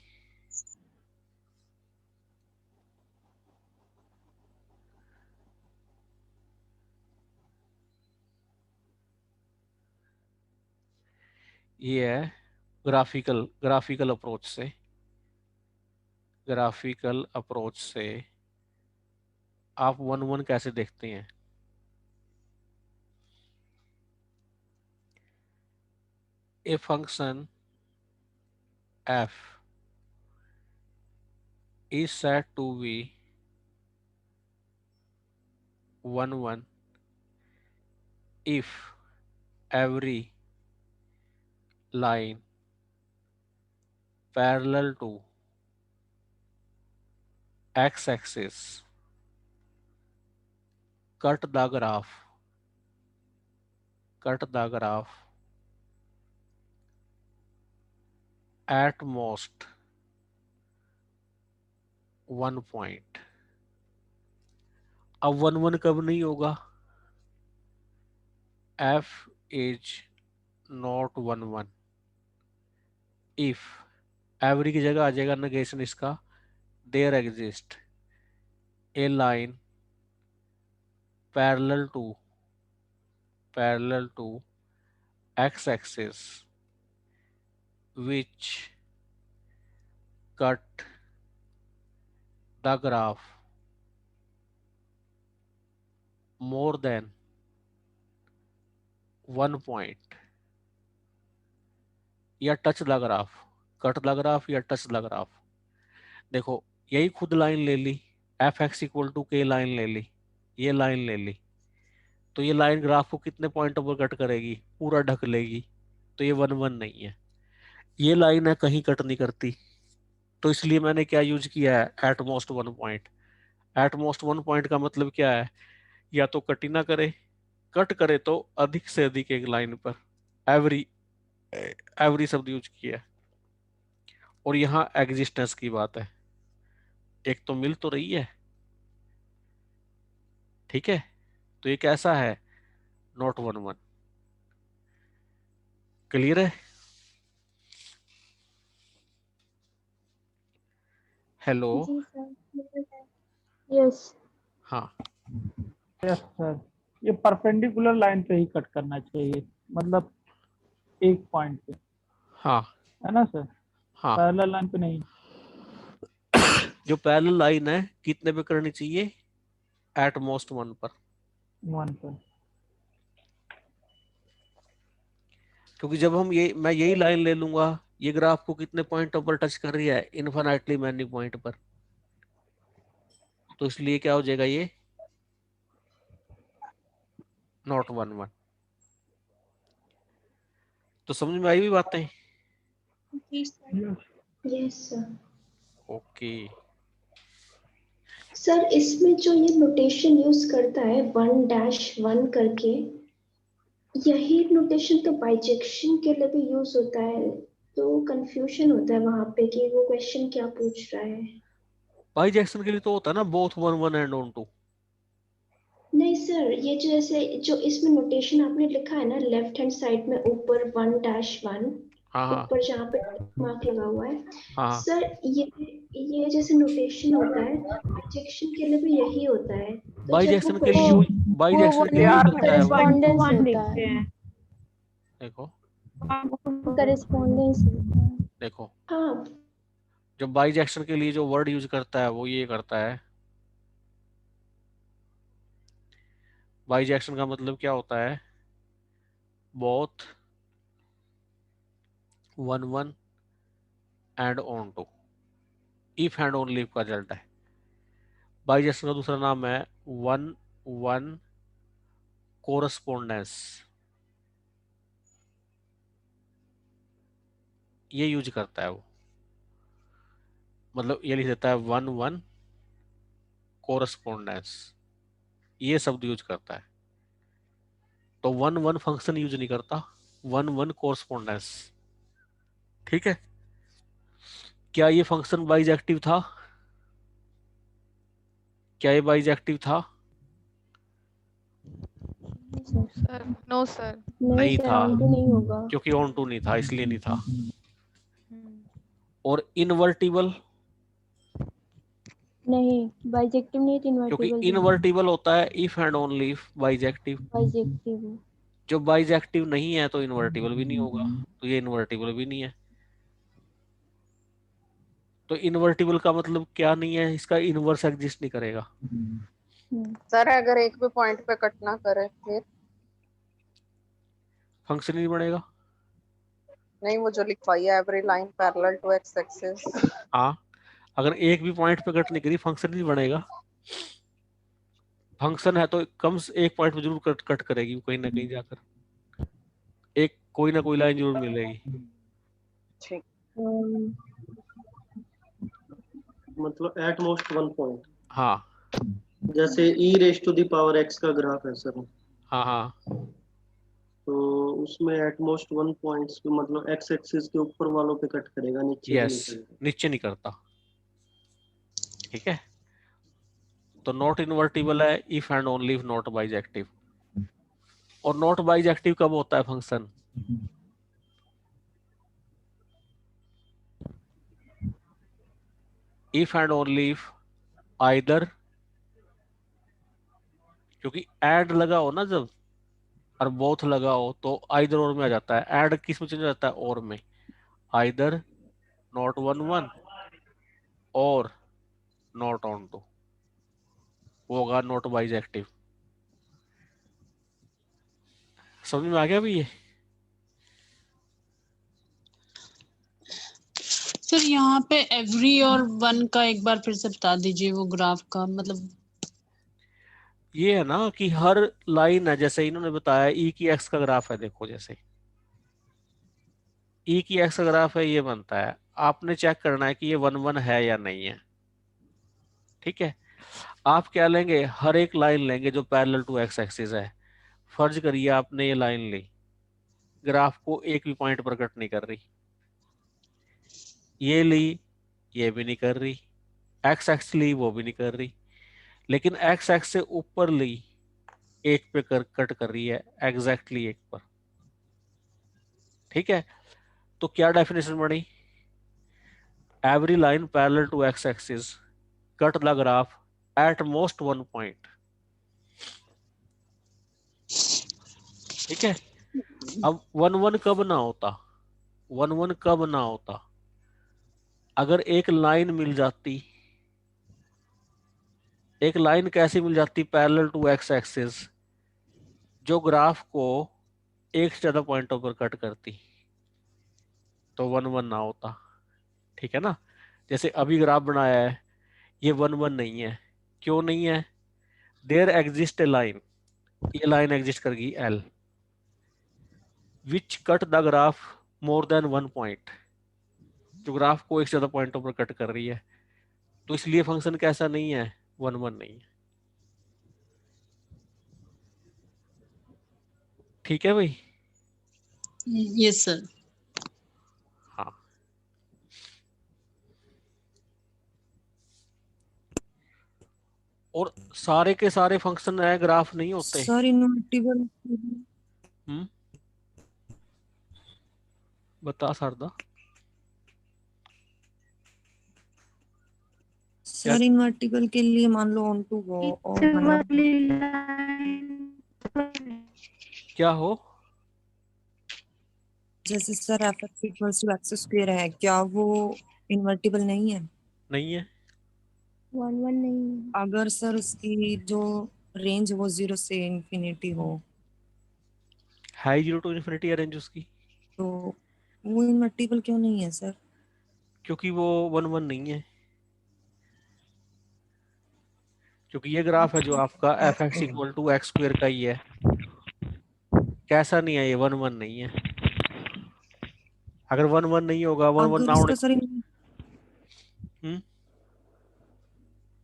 ये है ग्राफिकल अप्रोच से, ग्राफिकल अप्रोच से आप 1 1 कैसे देखते हैं? A function f is said to be 1 1 if every line parallel to x-axis cut the graph at most 1 point। अब 1 1 कब नहीं होगा? f is not 1 1 if every की जगह आ जाएगा नेगेशन इसका, there exist a line parallel to x axis which cut the graph more than 1 point, या touch the graph, cut the graph या टच द ग्राफ। देखो यही खुद लाइन ले ली, एफ एक्स इक्वल टू के लाइन ले ली, ये लाइन ले ली, तो ये लाइन ग्राफ को कितने पॉइंटों पर कट करेगी? पूरा ढक लेगी। तो ये 1 1 नहीं है। ये लाइन है कहीं कट नहीं करती, तो इसलिए मैंने क्या यूज किया है? Eight most 1 point. Eight most 1 point का मतलब क्या है? या तो कट ही ना करे, कट करे तो अधिक से अधिक एक लाइन पर, एवरी शब्द यूज किया है। और यहाँ एग्जिस्टेंस की बात है, एक तो मिल तो रही है, ठीक है, तो ये कैसा है? नॉट 1 1। क्लियर है? हेलो? जी सर। यस। हाँ यस सर, ये परपेंडिकुलर लाइन पे ही कट करना चाहिए, मतलब एक पॉइंट पे। हाँ है ना सर? हाँ, पैरेलल लाइन पे नहीं। जो पैरेलल लाइन है कितने पे करनी चाहिए? एट मोस्ट 1 पर। 1 पर। क्योंकि जब हम मैं यही लाइन ले लूंगा, ये ग्राफ को कितने पॉइंटों पर टच कर रही है? इनफिनिटली मैनी पॉइंट पर। तो इसलिए क्या हो जाएगा? ये नॉट 1 1। तो समझ में आई भी बातें? Yes sir. ओके। सर इसमें जो ये नोटेशन यूज करता है 1-1 करके, यही नोटेशन तो बाइजेक्शन के लिए भी यूज होता है, तो कंफ्यूजन होता है वहां पे कि वो क्वेश्चन क्या पूछ रहा है। बाइजेक्शन के लिए तो होता है ना बोथ 1 1 एंड ऑन टू। नहीं सर, ये जो ऐसे जो इसमें नोटेशन आपने लिखा है ना लेफ्ट हैंड साइड में ऊपर 1-1, हाँ हाँ ऊपर जहाँ पे मार्क लगा हुआ है हाँ। सर, ये जैसे नोटेशन होता है बाइजेक्शन के लिए भी यही होता है। तो बाइजेक्शन के लिए यूज करता है करेस्पॉन्डेंस होता है। देखो करेस्पॉन्डेंस। देखो, हाँ जब बाइजेक्शन के लिए जो वर्ड यूज करता है वो ये करता है। बाइजेक्शन का मतलब क्या होता है? Both 1 1 and onto. If and only if का रिजल्ट है। बाइजेक्शन का दूसरा नाम है वन वन कोरस्पोंडेंस, ये यूज करता है वो, मतलब ये लिख देता है वन वन कोरस्पोंडेंस, ये शब्द यूज करता है। तो वन वन फंक्शन यूज नहीं करता, वन वन कोरस्पोंडेंस। ठीक है, क्या ये फंक्शन बाइजेक्टिव था? क्या ये बाइजेक्टिव था? सर नो सर नहीं सर था, ऑन टू नहीं होगा। क्योंकि ऑन टू नहीं था, इसलिए नहीं था। और इनवर्टिबल, नहीं बाइजेक्टिव नहीं तो क्योंकि इन्वर्टिबल इनवर्टिबल होता है if and only if bijective. Bijective जो बाइजेक्टिव नहीं है तो इन्वर्टिबल भी नहीं होगा, तो ये इन्वर्टिबल भी नहीं है। तो इन्वर्टिबल का मतलब क्या नहीं है, इसका इनवर्स एग्जिस्ट नहीं करेगा। सर अगर एक भी पॉइंट पे कट ना करे फिर? फंक्शन ही नहीं बनेगा। नहीं, वो जो लिखवाई है every line parallel to x axis. हाँ, अगर एक भी पॉइंट पे कट नहीं करी फंक्शन नहीं बनेगा। फंक्शन है तो कम से एक पॉइंट पे जरूर कट करेगी कहीं ना कहीं जाकर, एक कोई ना कोई लाइन जरूर मिलेगी। ठीक, मतलब एट मोस्ट वन पॉइंट। हाँ जैसे e raise to the power x का ग्राफ है सर, हाँ हाँ, तो उसमें एट मोस्ट वन पॉइंट्स पे मतलब x एक्सिस के ऊपर वालों पे कट करेगा, नीचे नहीं यस, करेगा। नीचे नहीं करता। ठीक है, तो नॉट इन्वर्टिबल है if and only if not bijective. और नॉट बाइजेक्टिव कब होता है function? If and only if either, क्योंकि एड लगा हो ना जब, और बोथ लगा हो तो आइदर और में आ जाता है। एड किस में चेंज हो जाता है? और में। आइदर नॉट वन वन और नॉट ऑन टू, वो होगा नॉट बाइजेक्टिव। समझ में आ गया भी ये? सर यहाँ पे एवरी और वन का एक बार फिर से बता दीजिए, वो ग्राफ का मतलब। ये है ना कि हर लाइन है, जैसे इन्होंने बताया ई की एक्स का ग्राफ है, देखो जैसे ई की एक्स का ग्राफ है, ये बनता है। आपने चेक करना है कि ये वन वन है या नहीं है। ठीक है, आप क्या लेंगे? हर एक लाइन लेंगे जो पैरेलल टू एक्स एक्सिस है। फर्ज करिए आपने ये लाइन ली, ग्राफ को एक भी पॉइंट पर कट नहीं कर रही, ये ली, ये भी नहीं कर रही, एक्स एक्स ली, वो भी नहीं कर रही, लेकिन एक्स एक्स से ऊपर ली, एक पे कट कर रही है, एग्जैक्टली एक पर। ठीक है, तो क्या डेफिनेशन बनी? Every line parallel to x axis cut the graph at most one point. ठीक है, अब वन वन कब ना होता? वन वन कब ना होता? अगर एक लाइन मिल जाती। एक लाइन कैसी मिल जाती? पैरेलल टू एक्स एक्सिस, जो ग्राफ को एक से ज्यादा पॉइंटों पर कट करती, तो वन वन ना होता। ठीक है ना, जैसे अभी ग्राफ बनाया है, ये वन वन नहीं है। क्यों नहीं है? देयर एग्जिस्ट ए लाइन, ये लाइन एग्जिस्ट करेगी L, which cut the graph more than one point, जो ग्राफ को एक से ज्यादा पॉइंटों पर कट कर रही है। तो इसलिए फंक्शन कैसा नहीं है? वन वन नहीं है। ठीक है भाई? Yes sir. हाँ, और सारे के सारे फंक्शन है ग्राफ नहीं होते। सर इन्वर्टिबल बता शारदा। सर इन्वर्टिबल के लिए मान लो ऑन टू हो और क्या हो? जैसे sir f x equals to x square है, क्या वो इन्वर्टिबल नहीं है? नहीं है, वन वन नहीं। अगर सर उसकी जो रेंज वो 0 से इंफिनिटी हो, हाई 0 टू इन्फिनिटी है रेंज उसकी, तो वो इन्वर्टिबल क्यों नहीं है सर? क्योंकि वो वन वन नहीं है। क्योंकि ये ग्राफ है जो आपका f x equal to x square का ही है, कैसा नहीं है, ये 1 1 नहीं है। अगर 1 1 नहीं होगा, 1 1 अगर ना होने, इसका सर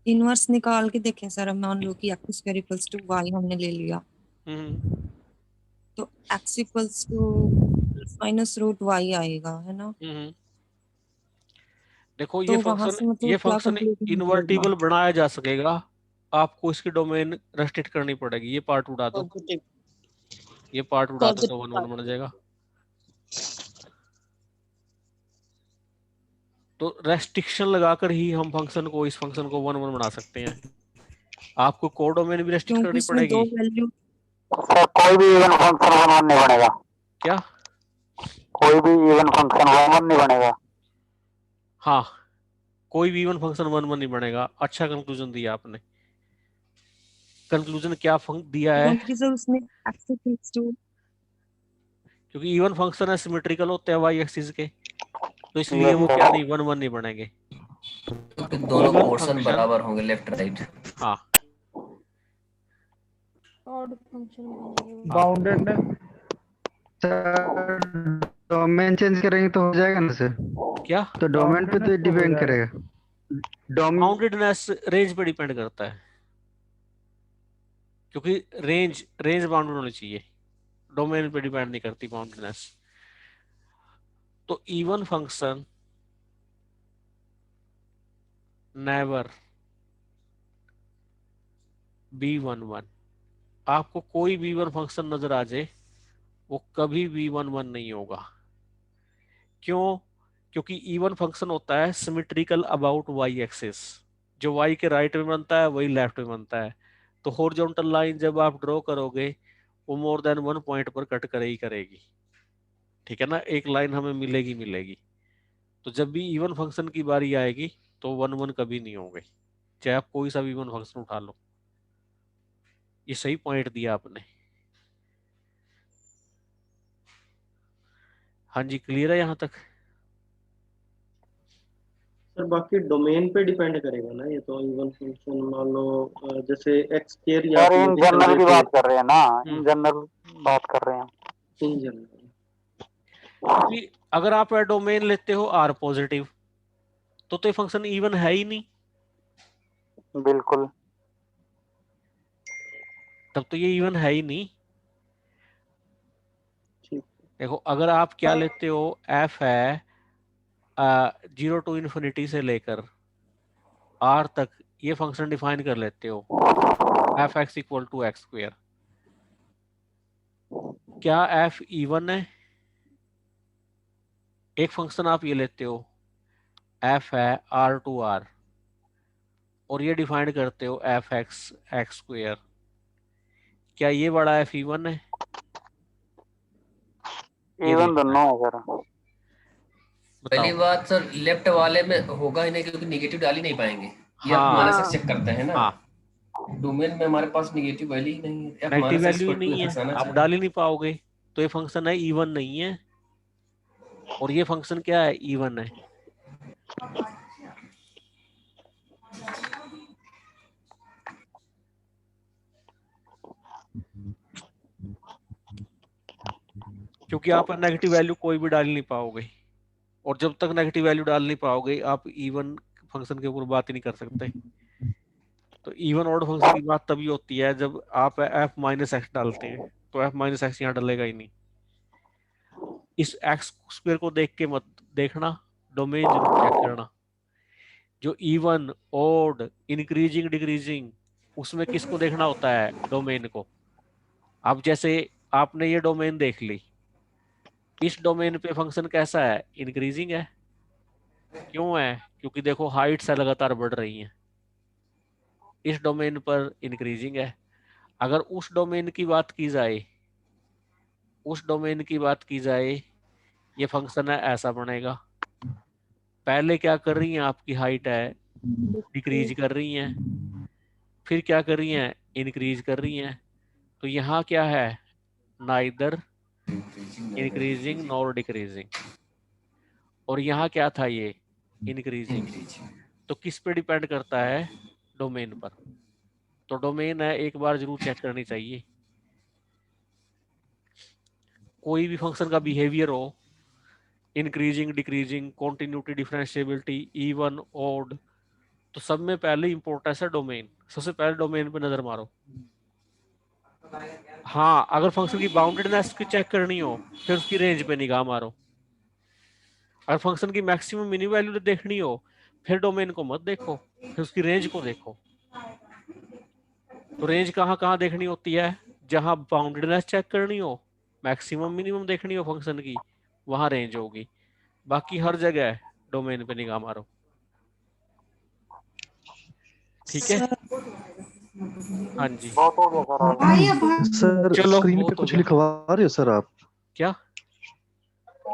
इनवर्स निकाल के देखें सर, हम मान लो कि x square equals to y हमने ले लिया, तो x equals to minus root y आएगा, है ना। देखो तो ये वहां फंक्शन, से मतलब ये क्या फंक्शन कंक्लूजन इन्वर्टिबल बनाया जा सकेगा, आपको इसकी डोमेन रेस्ट्रिक्ट करनी पड़ेगी। ये पार्ट उड़ा दो, ये पार्ट उड़ा दो, तो 1 1 बन जाएगा। तो रेस्ट्रिक्शन लगाकर ही हम फंक्शन को, इस फंक्शन को 1 1 बना सकते हैं। आपको कोडोमेन भी रेस्ट्रिक्ट करनी पड़ेगी। सर कोई भी इवन फंक्शन 1 1 नहीं बनेगा। क्या? कोई भी इवन फंक्शन 1 1 नहीं बनेगा। हाँ, कोई भी इवन फंक्शन 1 1 नहीं बनेगा। अच्छा कंक्लूजन दिया आपने। कंक्लूजन क्या दिया है? क्योंकि इवन फंक्शन है सिमेट्रिकल होते हैं वाई एक्सिस के, तो इसलिए वो क्या नहीं 1 1 नहीं बनेंगे, क्योंकि दोनों पोर्शन बराबर होंगे, लेफ्ट राइट। हाँ, odd function bounded domain change करेंगे तो हो जाएगा ना सर? क्या? तो डोमेन पे तो डिपेंड करेगा। बाउंडेडनेस रेंज पे डिपेंड करता है, क्योंकि रेंज बाउंडेड होनी चाहिए, डोमेन पे डिपेंड नहीं करती बाउंडेडनेस। तो इवन फंक्शन नेवर b1 1, आपको कोई भी इवन फंक्शन नजर आ जाए, वो कभी b1 1 नहीं होगा। क्यों? क्योंकि इवन फंक्शन होता है सिमेट्रिकल अबाउट वाई एक्सिस, जो वाई के राइट में बनता है वही लेफ्ट में बनता है। तो हॉरिजॉन्टल लाइन जब आप ड्रॉ करोगे, वो मोर देन 1 पॉइंट पर कट करेगी, ठीक है ना, एक लाइन हमें मिलेगी। तो जब भी इवन फंक्शन की बारी आएगी तो 1 1 कभी नहीं होंगे, चाहे आप कोई सा भी इवन फंक्शन उठा लो। ये सही पॉइंट दिया आपने। हाँ जी, क्लियर है यहाँ तक? सर बाकी डोमेन पे डिपेंड करेगा ना ये तो। इवन फंक्शन मान लो जैसे एक्स स्क्वायर या सर इन जनरल की बात कर रहे हैं ना, इन जनरल बात कर रहे हैं। इन जनरल क्योंकि अगर आप डोमेन लेते हो आर पॉजिटिव, तो ये फंक्शन इवन है ही नहीं। बिल्कुल, तब तो ये इवन है ही नहीं। देखो, अगर आप क्या लेते हो, एफ है 0 टू इन्फिनिटी से लेकर आर तक, ये फंक्शन डिफाइन कर लेते हो f x equal to x square, क्या एफ इवन है? एक फंक्शन आप ये लेते हो, एफ है आर टू आर, और ये डिफाइन करते हो एफ एक्स एक्स स्क्वायर, क्या ये बड़ा एफ इवन है? इवन दोनों है सर। पहली बात सर, लेफ्ट वाले में होगा ही नहीं, क्योंकि नेगेटिव डाल ही नहीं पाएंगे। ये आप हमारे से चेक करते हैं ना। डोमेन में हमारे पास नेगेटिव वैल्यू ही नहीं है, नेगेटिव वैल्यू नहीं है, आप डाल ही नहीं पाओगे। तो ये फंक्शन है इवन नहीं है, और ये फंक्शन क्या है? इवन है। क्योंकि आप नेगेटिव वैल्यू कोई भी डाल नहीं पाओगे, और जब तक नेगेटिव वैल्यू डाल नहीं पाओगे आप इवन फंक्शन के ऊपर बात ही नहीं कर सकते। तो इवन ऑड फंक्शन की बात तभी होती है जब आप f माइनस एक्स डालते हैं, तो f माइनस एक्स यहाँ डलेगा ही नहीं। इस एक्स स्क्वायर को देख के मत देखना, डोमेन जरूर चेक करना। जो इवन, ऑड, इंक्रीजिंग, डिक्रीजिंग, उसमें किसको देखना होता है? डोमेन को। अब जैसे आपने ये डोमेन देख ली, इस डोमेन पे फंक्शन कैसा है? इंक्रीजिंग है। क्यों है? क्योंकि देखो हाइट्स लगातार बढ़ रही हैं। इस डोमेन पर इंक्रीजिंग है। अगर उस डोमेन की बात की जाए, ये फंक्शन है ऐसा बनेगा। पहले क्या कर रही हैं? आपकी हाइट है डिक्रीज कर रही हैं, फिर क्या कर रही हैं? इंक्रीज कर रही हैं। तो यहाँ क्या है? Neither increasing nor decreasing. और यहाँ क्या था? ये इंक्रीजिंग। तो किस पे डिपेंड करता है? डोमेन पर। तो डोमेन है, एक बार जरूर चेक करनी चाहिए। कोई भी फंक्शन का बिहेवियर हो, increasing, decreasing, continuity, differentiability, even, odd, तो सब में पहले इंपॉर्टेंस है डोमेन। सबसे पहले डोमेन पे नजर मारो। हाँ, अगर फंक्शन की बाउंडेडनेस की चेक करनी हो फिर उसकी रेंज पे निगाह मारो। अगर फंक्शन की मैक्सिमम मिनिमम वैल्यू देखनी हो फिर डोमेन को मत देखो, फिर उसकी रेंज को देखो। तो रेंज कहाँ कहाँ देखनी होती है? जहां बाउंडेडनेस चेक करनी हो, मैक्सिमम मिनिमम देखनी हो फंक्शन की, वहां रेंज होगी। बाकी हर जगह डोमेन पे निगाह मारो। ठीक है? हाँ जी सर। चलो, स्क्रीन पे कुछ लिखवा रहे हो सर आप? क्या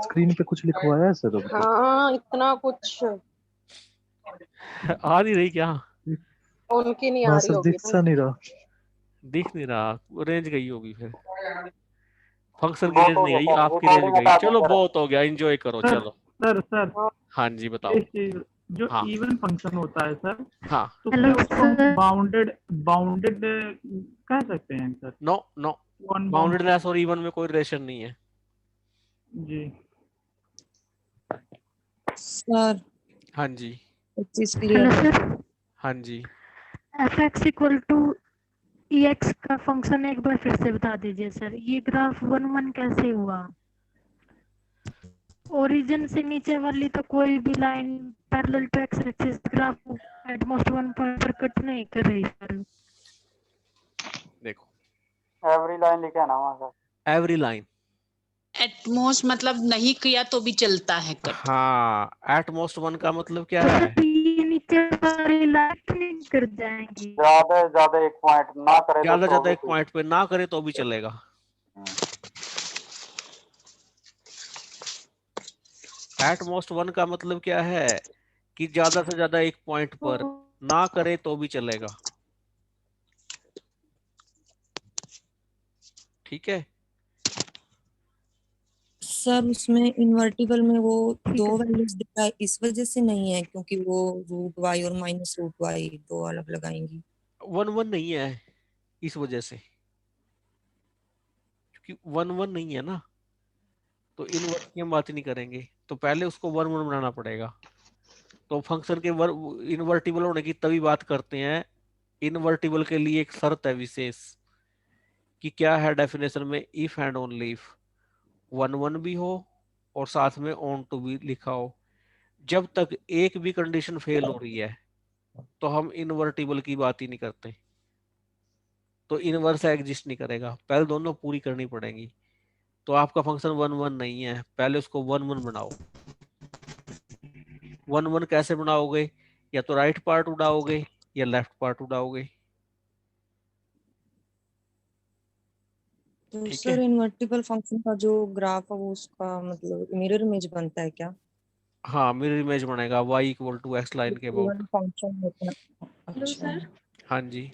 स्क्रीन पे कुछ लिखवाया है सर? हाँ, इतना कुछ आ नहीं रही क्या? उनकी नहीं आ हाँ रही सर, होगी दिख सा नहीं रहा। दिख नहीं रहा, रेंज गई होगी फिर। फंक्शन की रेंज नहीं गई, आपकी रेंज गई। चलो बहुत हो गया, एंजॉय करो। चलो सर हाँ जी बताओ। एक चीज, जो हाँ इवन फंक्शन होता है सर, हाँ, तो क्या उसको बाउंडेड कह सकते हैं सर? नो नो, बाउंडेडनेस और इवन में कोई रिलेशन नहीं है जी सर। हाँ जी, एक चीज क्लियर है हाँ जी। fx इक्वल टू ex का फंक्शन एक बार फिर से बता दीजिए सर। ये ग्राफ 1 1 कैसे हुआ? ओरिजिन से नीचे वाली तो कोई भी line parallel to x axis graph at most 1 point पर कट नहीं कर रही सर। देखो एवरी लाइन लिखा है ना वहाँ सर। एवरी लाइन एटमोस्ट मतलब नहीं किया तो भी चलता है कट। हाँ, एटमोस्ट 1 का मतलब क्या है? नीचे वाली लाइन नहीं कर जाएंगी। ज्यादा एक पॉइंट ना करे, ज्यादा एक पॉइंट पे ना करे तो भी चलेगा। एटमोस्ट 1 का मतलब क्या है कि ज्यादा से ज्यादा एक पॉइंट पर ना करे तो भी चलेगा। ठीक है सर। उसमें इन्वर्टिबल में वो दो वैल्यूज दिखाई इस वजह से नहीं है क्योंकि वो √y और -√y दो अलग लगाएंगी। 1 1 नहीं है इस वजह से, क्योंकि 1 1 नहीं है ना, तो इनवर्ट की हम बात ही नहीं करेंगे। तो पहले उसको 1 1 बनाना पड़ेगा। तो फंक्शन के इनवर्टिबल होने की तभी बात करते हैं। इनवर्टिबल के लिए एक शर्त है विशेष, कि क्या है डेफिनेशन में, इफ एंड ओनली इफ 1 1 भी हो और साथ में ऑन टू भी लिखा हो। जब तक एक भी कंडीशन फेल हो रही है तो हम इनवर्टिबल की बात ही नहीं करते। तो इनवर्स एग्जिस्ट नहीं करेगा, पहले दोनों पूरी करनी पड़ेगी। तो आपका फंक्शन 1 1 नहीं है, पहले उसको 1 1 बनाओ। 1 1 कैसे बनाओगे? या तो राइट पार्ट उड़ाओगे या लेफ्ट पार्ट उड़ाओगे। तो सर इन्वर्टिबल फंक्शन का जो ग्राफ है वो उसका मतलब मिरर इमेज बनता है क्या? हाँ, मिरर इमेज बनेगा y = x लाइन के अबाउट। फंक्शन होता है। Hello sir. हाँ जी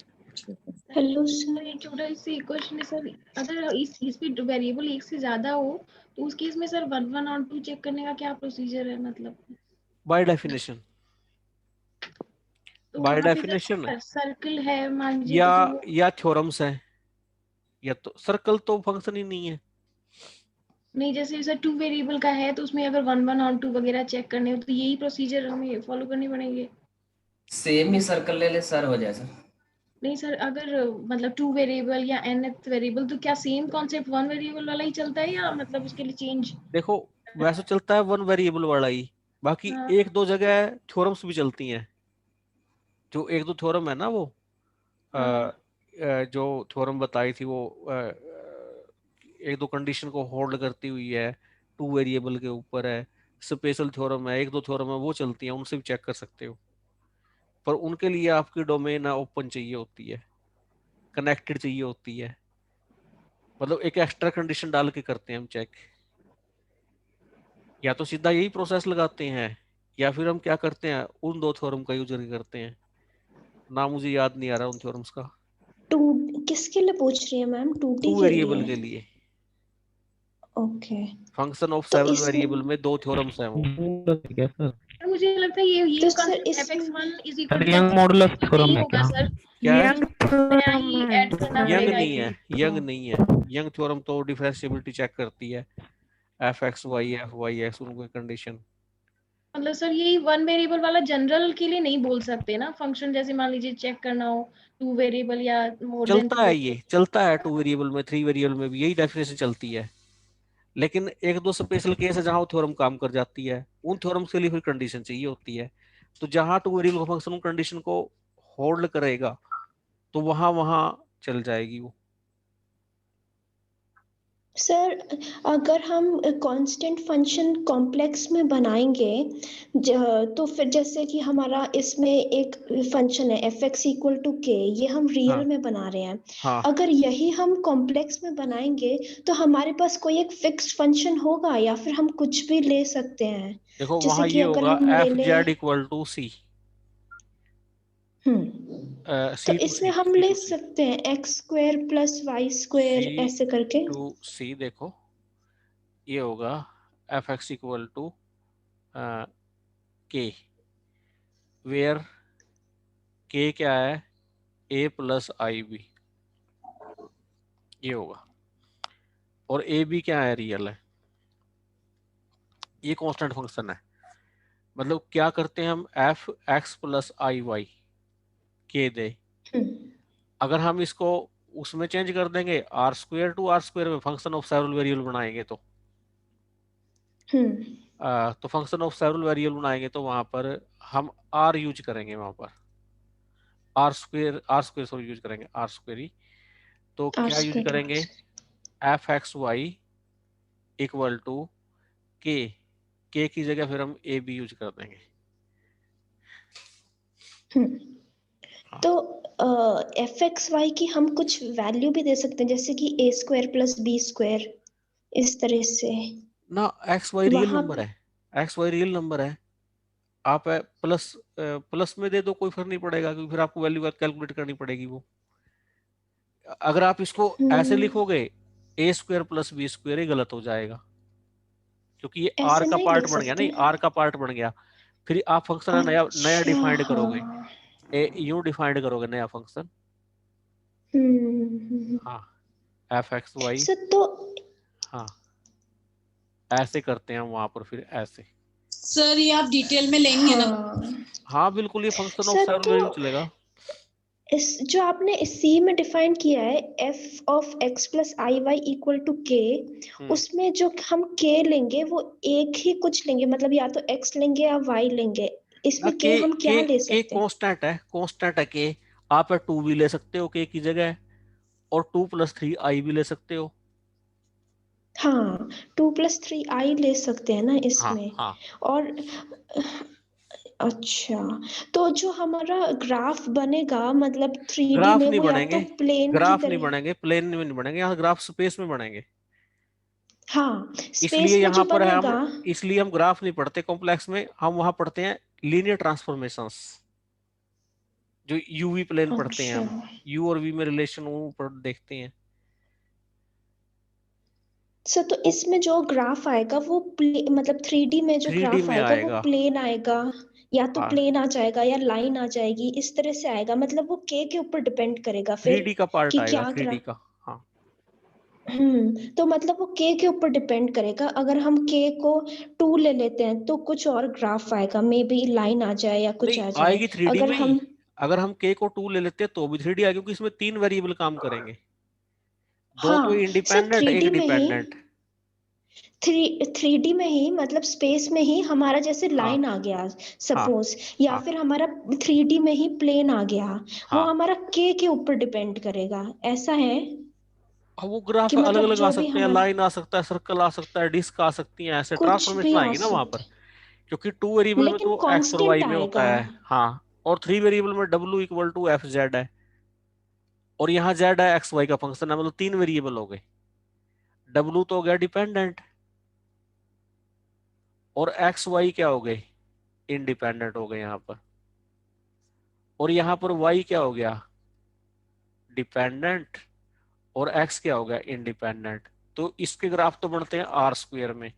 हेलो सर। एक छोटा सी क्वेश्चन है सर, अगर इस पे वेरिएबल एक से ज्यादा हो तो उस केस में सर 1 1 और 2 चेक करने का क्या प्रोसीजर है? मतलब by definition, by definition circle है मान लीजिए या थ्योरम्स है, या तो सर्कल तो फंक्शन ही नहीं है। नहीं, जैसे सर 2 वेरिएबल का है तो उसमें अगर 1 1 और 2 वगैरह चेक करने हो तो यही प्रोसीजर हमें फॉलो करनी पड़ेंगे। सेम ही सर्कल ले ले सर, हो जाए सर। नहीं सर, अगर मतलब 2 वेरिएबल या nth वेरिएबल तो क्या सेम कॉन्सेप्ट 1 वेरिएबल वाला ही चलता है या मतलब उसके लिए चेंज? देखो वैसे चलता है 1 वेरिएबल वाला ही, बाकी हाँ। एक दो जगह थ्योरम्स भी चलती हैं। जो एक दो थ्योरम है ना वो जो थ्योरम बताई थी वो एक दो कंडीशन को होल्ड करती हुई है, 2 वेरिएबल के ऊपर है, स्पेशल थ्योरम है, एक दो थ्योरम है वो चलती हैं, उनसे भी चेक कर सकते हो। पर उनके लिए आपकी डोमेन ओपन चाहिए होती है, कनेक्टेड चाहिए होती है, मतलब एक एक्स्ट्रा कंडीशन डाल के करते हैं हम चेक। या तो सीधा यही प्रोसेस लगाते हैं या फिर हम क्या करते हैं, उन दो थ्योरम का यूज करते हैं। नाम मुझे याद नहीं आ रहा उन थ्योरम्स का। किसके लिए पूछ रही है मैम? 2D के वेरिएबल के लिए। ओके। फंक्शन ऑफ 7 वेरिएबल में 2 थ्योरम्स हैं वो। मुझे लगता है ये तो sir fx1 young modulus theorem है क्या? सर क्या है? यंग पड़ेगा। नहीं है, यंग नहीं है। यंग थ्योरम तो डिफरेंशिएबिलिटी चेक करती है, f x y f y x उनकी कंडीशन। मतलब सर यही वन वेरिएबल वाला जनरल के लिए नहीं बोल सकते ना, फंक्शन जैसे मान लीजिए चेक करना हो 2 वेरिएबल या मोर देन 2 चलता है, ये वेरिएबल। चलता है 2 वेरिएबल में, 3 वेरिएबल में भी यही डेफिनेशन चलती है। लेकिन एक दो स्पेशल केस है जहां वो थ्योरम काम कर जाती है, उन थ्योरम्स के लिए फिर कंडीशन चाहिए होती है। तो जहां 2 वेरिएबल का फंक्शन कंडीशन को होल्ड करेगा तो वहां वहां चल जाएगी वो। सर अगर हम कांस्टेंट फंक्शन कॉम्प्लेक्स में बनाएंगे तो फिर जैसे कि हमारा इसमें एक फंक्शन है एफ एक्स इक्वल टू के, ये हम रियल हाँ में बना रहे हैं। हाँ अगर यही हम कॉम्प्लेक्स में बनाएंगे तो हमारे पास कोई एक फिक्स फंक्शन होगा या फिर हम कुछ भी ले सकते हैं? देखो जैसे वहां कि ये अगर होगा हम ले एफ ले जेड इक्वल टू सी, तो सी टू इसमें सी, हम ले सकते हैं x square plus y square c ऐसे करके। Two c. देखो ये होगा f x equal to k, where k क्या है, ए प्लस आई बी, ये होगा। और ए बी क्या है, रियल है। ये कांस्टेंट फंक्शन है। मतलब क्या करते हैं हम, f x plus i y के दे, अगर हम इसको उसमें चेंज कर देंगे R square to R square में, फंक्शन ऑफ सेवरल वेरिएबल बनाएंगे तो फंक्शन ऑफ सेवरल वेरिएबल बनाएंगे तो वहां पर हम आर यूज करेंगे, वहां पर आर स्क्वेयर सॉरी यूज करेंगे, आर स्क्वेयर ही। तो क्या यूज करेंगे, f x y equal to k की जगह फिर हम ए बी यूज कर देंगे। तो एफ एक्स वाई की हम कुछ वैल्यू भी दे सकते हैं जैसे कि ए स्क्वायर प्लस बी स्क्वायर, इस तरह से ना। एक्स वाई रियल वहां नंबर है, एक्स वाई रियल नंबर है। आप प्लस में दे दो, कोई फर्क नहीं पड़ेगा, क्योंकि फिर आपको वैल्यू कैलकुलेट करनी पड़ेगी वो। अगर आप इसको ऐसे लिखोगे ए स्क्वायर प्लस बी स्क्वायर, ही गलत हो जाएगा, क्योंकि ये आर का पार्ट बन गया। नहीं, आर का पार्ट बन गया, फिर आप फंक्शन नया नया डिफाइंड करोगे, यूं डिफाइंड करोगे नया फंक्शन। हाँ, एफ एक्स वाई, तो हाँ ऐसे करते हैं हम वहां पर, फिर ऐसे। सर ये आप डिटेल में लेंगे ना? हाँ बिल्कुल, ये फंक्शन ऑफ सेवरल वेरिएबल चलेगा। इस जो आपने इस सी में डिफाइन किया है f of x plus i y equal to k, उसमें जो हम के लेंगे वो एक ही कुछ लेंगे, मतलब या तो एक्स लेंगे या वाई लेंगे, इसमें के हम क्या ले सकते हैं? कांस्टेंट है, कांस्टेंट है के। आप 2 भी ले सकते हो के की जगह, और 2 + 3 आई भी ले सकते हो। हाँ 2 + 3 आई ले सकते हैं ना इसमें। हाँ। और अच्छा, तो जो हमारा ग्राफ बनेगा मतलब 3D ग्राफ में नहीं वो या बनेंगे, तो प्लेन ग्राफ नहीं बनेंगे, प्लेन में नहीं बनेंगे, यहाँ ग्राफ स्पेस में बनेंगे। हाँ इसलिए यहाँ पर बनेगा, इसलिए हम ग्राफ नहीं पढ़ते कॉम्प्लेक्स में, हम वहां पढ़ते हैं लीनियर ट्रांसफॉर्मेशंस, जो यूवी प्लेन पढ़ते हैं हम, यू और वी में रिलेशन वो देखते हैं। सर तो इसमें जो ग्राफ आएगा वो मतलब 3D में जो ग्राफ आएगा वो प्लेन आएगा, या तो प्लेन आ जाएगा या लाइन आ जाएगी, इस तरह से आएगा। मतलब वो के ऊपर डिपेंड करेगा फिर 3D का पार्ट कि आएगा, क्या 3D का। हाँ तो मतलब वो के ऊपर डिपेंड करेगा। अगर हम के को 2 ले लेते हैं तो कुछ और ग्राफ आएगा, मे बी लाइन आ जाए या कुछ आ जाए। आएगी 3D अगर में हम अगर हम के को 2 ले लेते हैं तो भी 3D आएगी, क्योंकि इसमें 3 वेरिएबल काम करेंगे, 2 तो इंडिपेंडेंट, एक डिपेंडेंट। 3D में ही मतलब स्पेस में ही हमारा जैसे लाइन आ गया सपोज, या फिर हमारा 3D में ही प्लेन आ गया, वो हमारा के ऊपर डिपेंड करेगा, ऐसा है? वो ग्राफ मतलब अलग अलग आ सकते हैं, लाइन आ सकता है, सर्कल आ सकता है, डिस्क आ सकती है, ऐसे ट्रांसफॉर्मेशन आएगी ना वहां पर, क्योंकि 2 वेरिएबल में तो एक्स और वाई में होता है। हाँ, और 3 वेरिएबल में W = FZ है, और यहाँ Z है, एक्स वाई का फंक्शन है, मतलब 3 वेरिएबल हो गए। W तो हो गया डिपेंडेंट, और एक्स वाई क्या हो गए, इंडिपेंडेंट हो गए यहाँ पर, और यहाँ पर Y क्या हो गया, डिपेंडेंट, और X क्या हो गया, इंडिपेंडेंट। तो इसके ग्राफ तो बनते हैं R² में,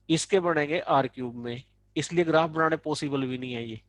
इसके बनेंगे R³ में, इसलिए ग्राफ बनाने पॉसिबल भी नहीं है ये।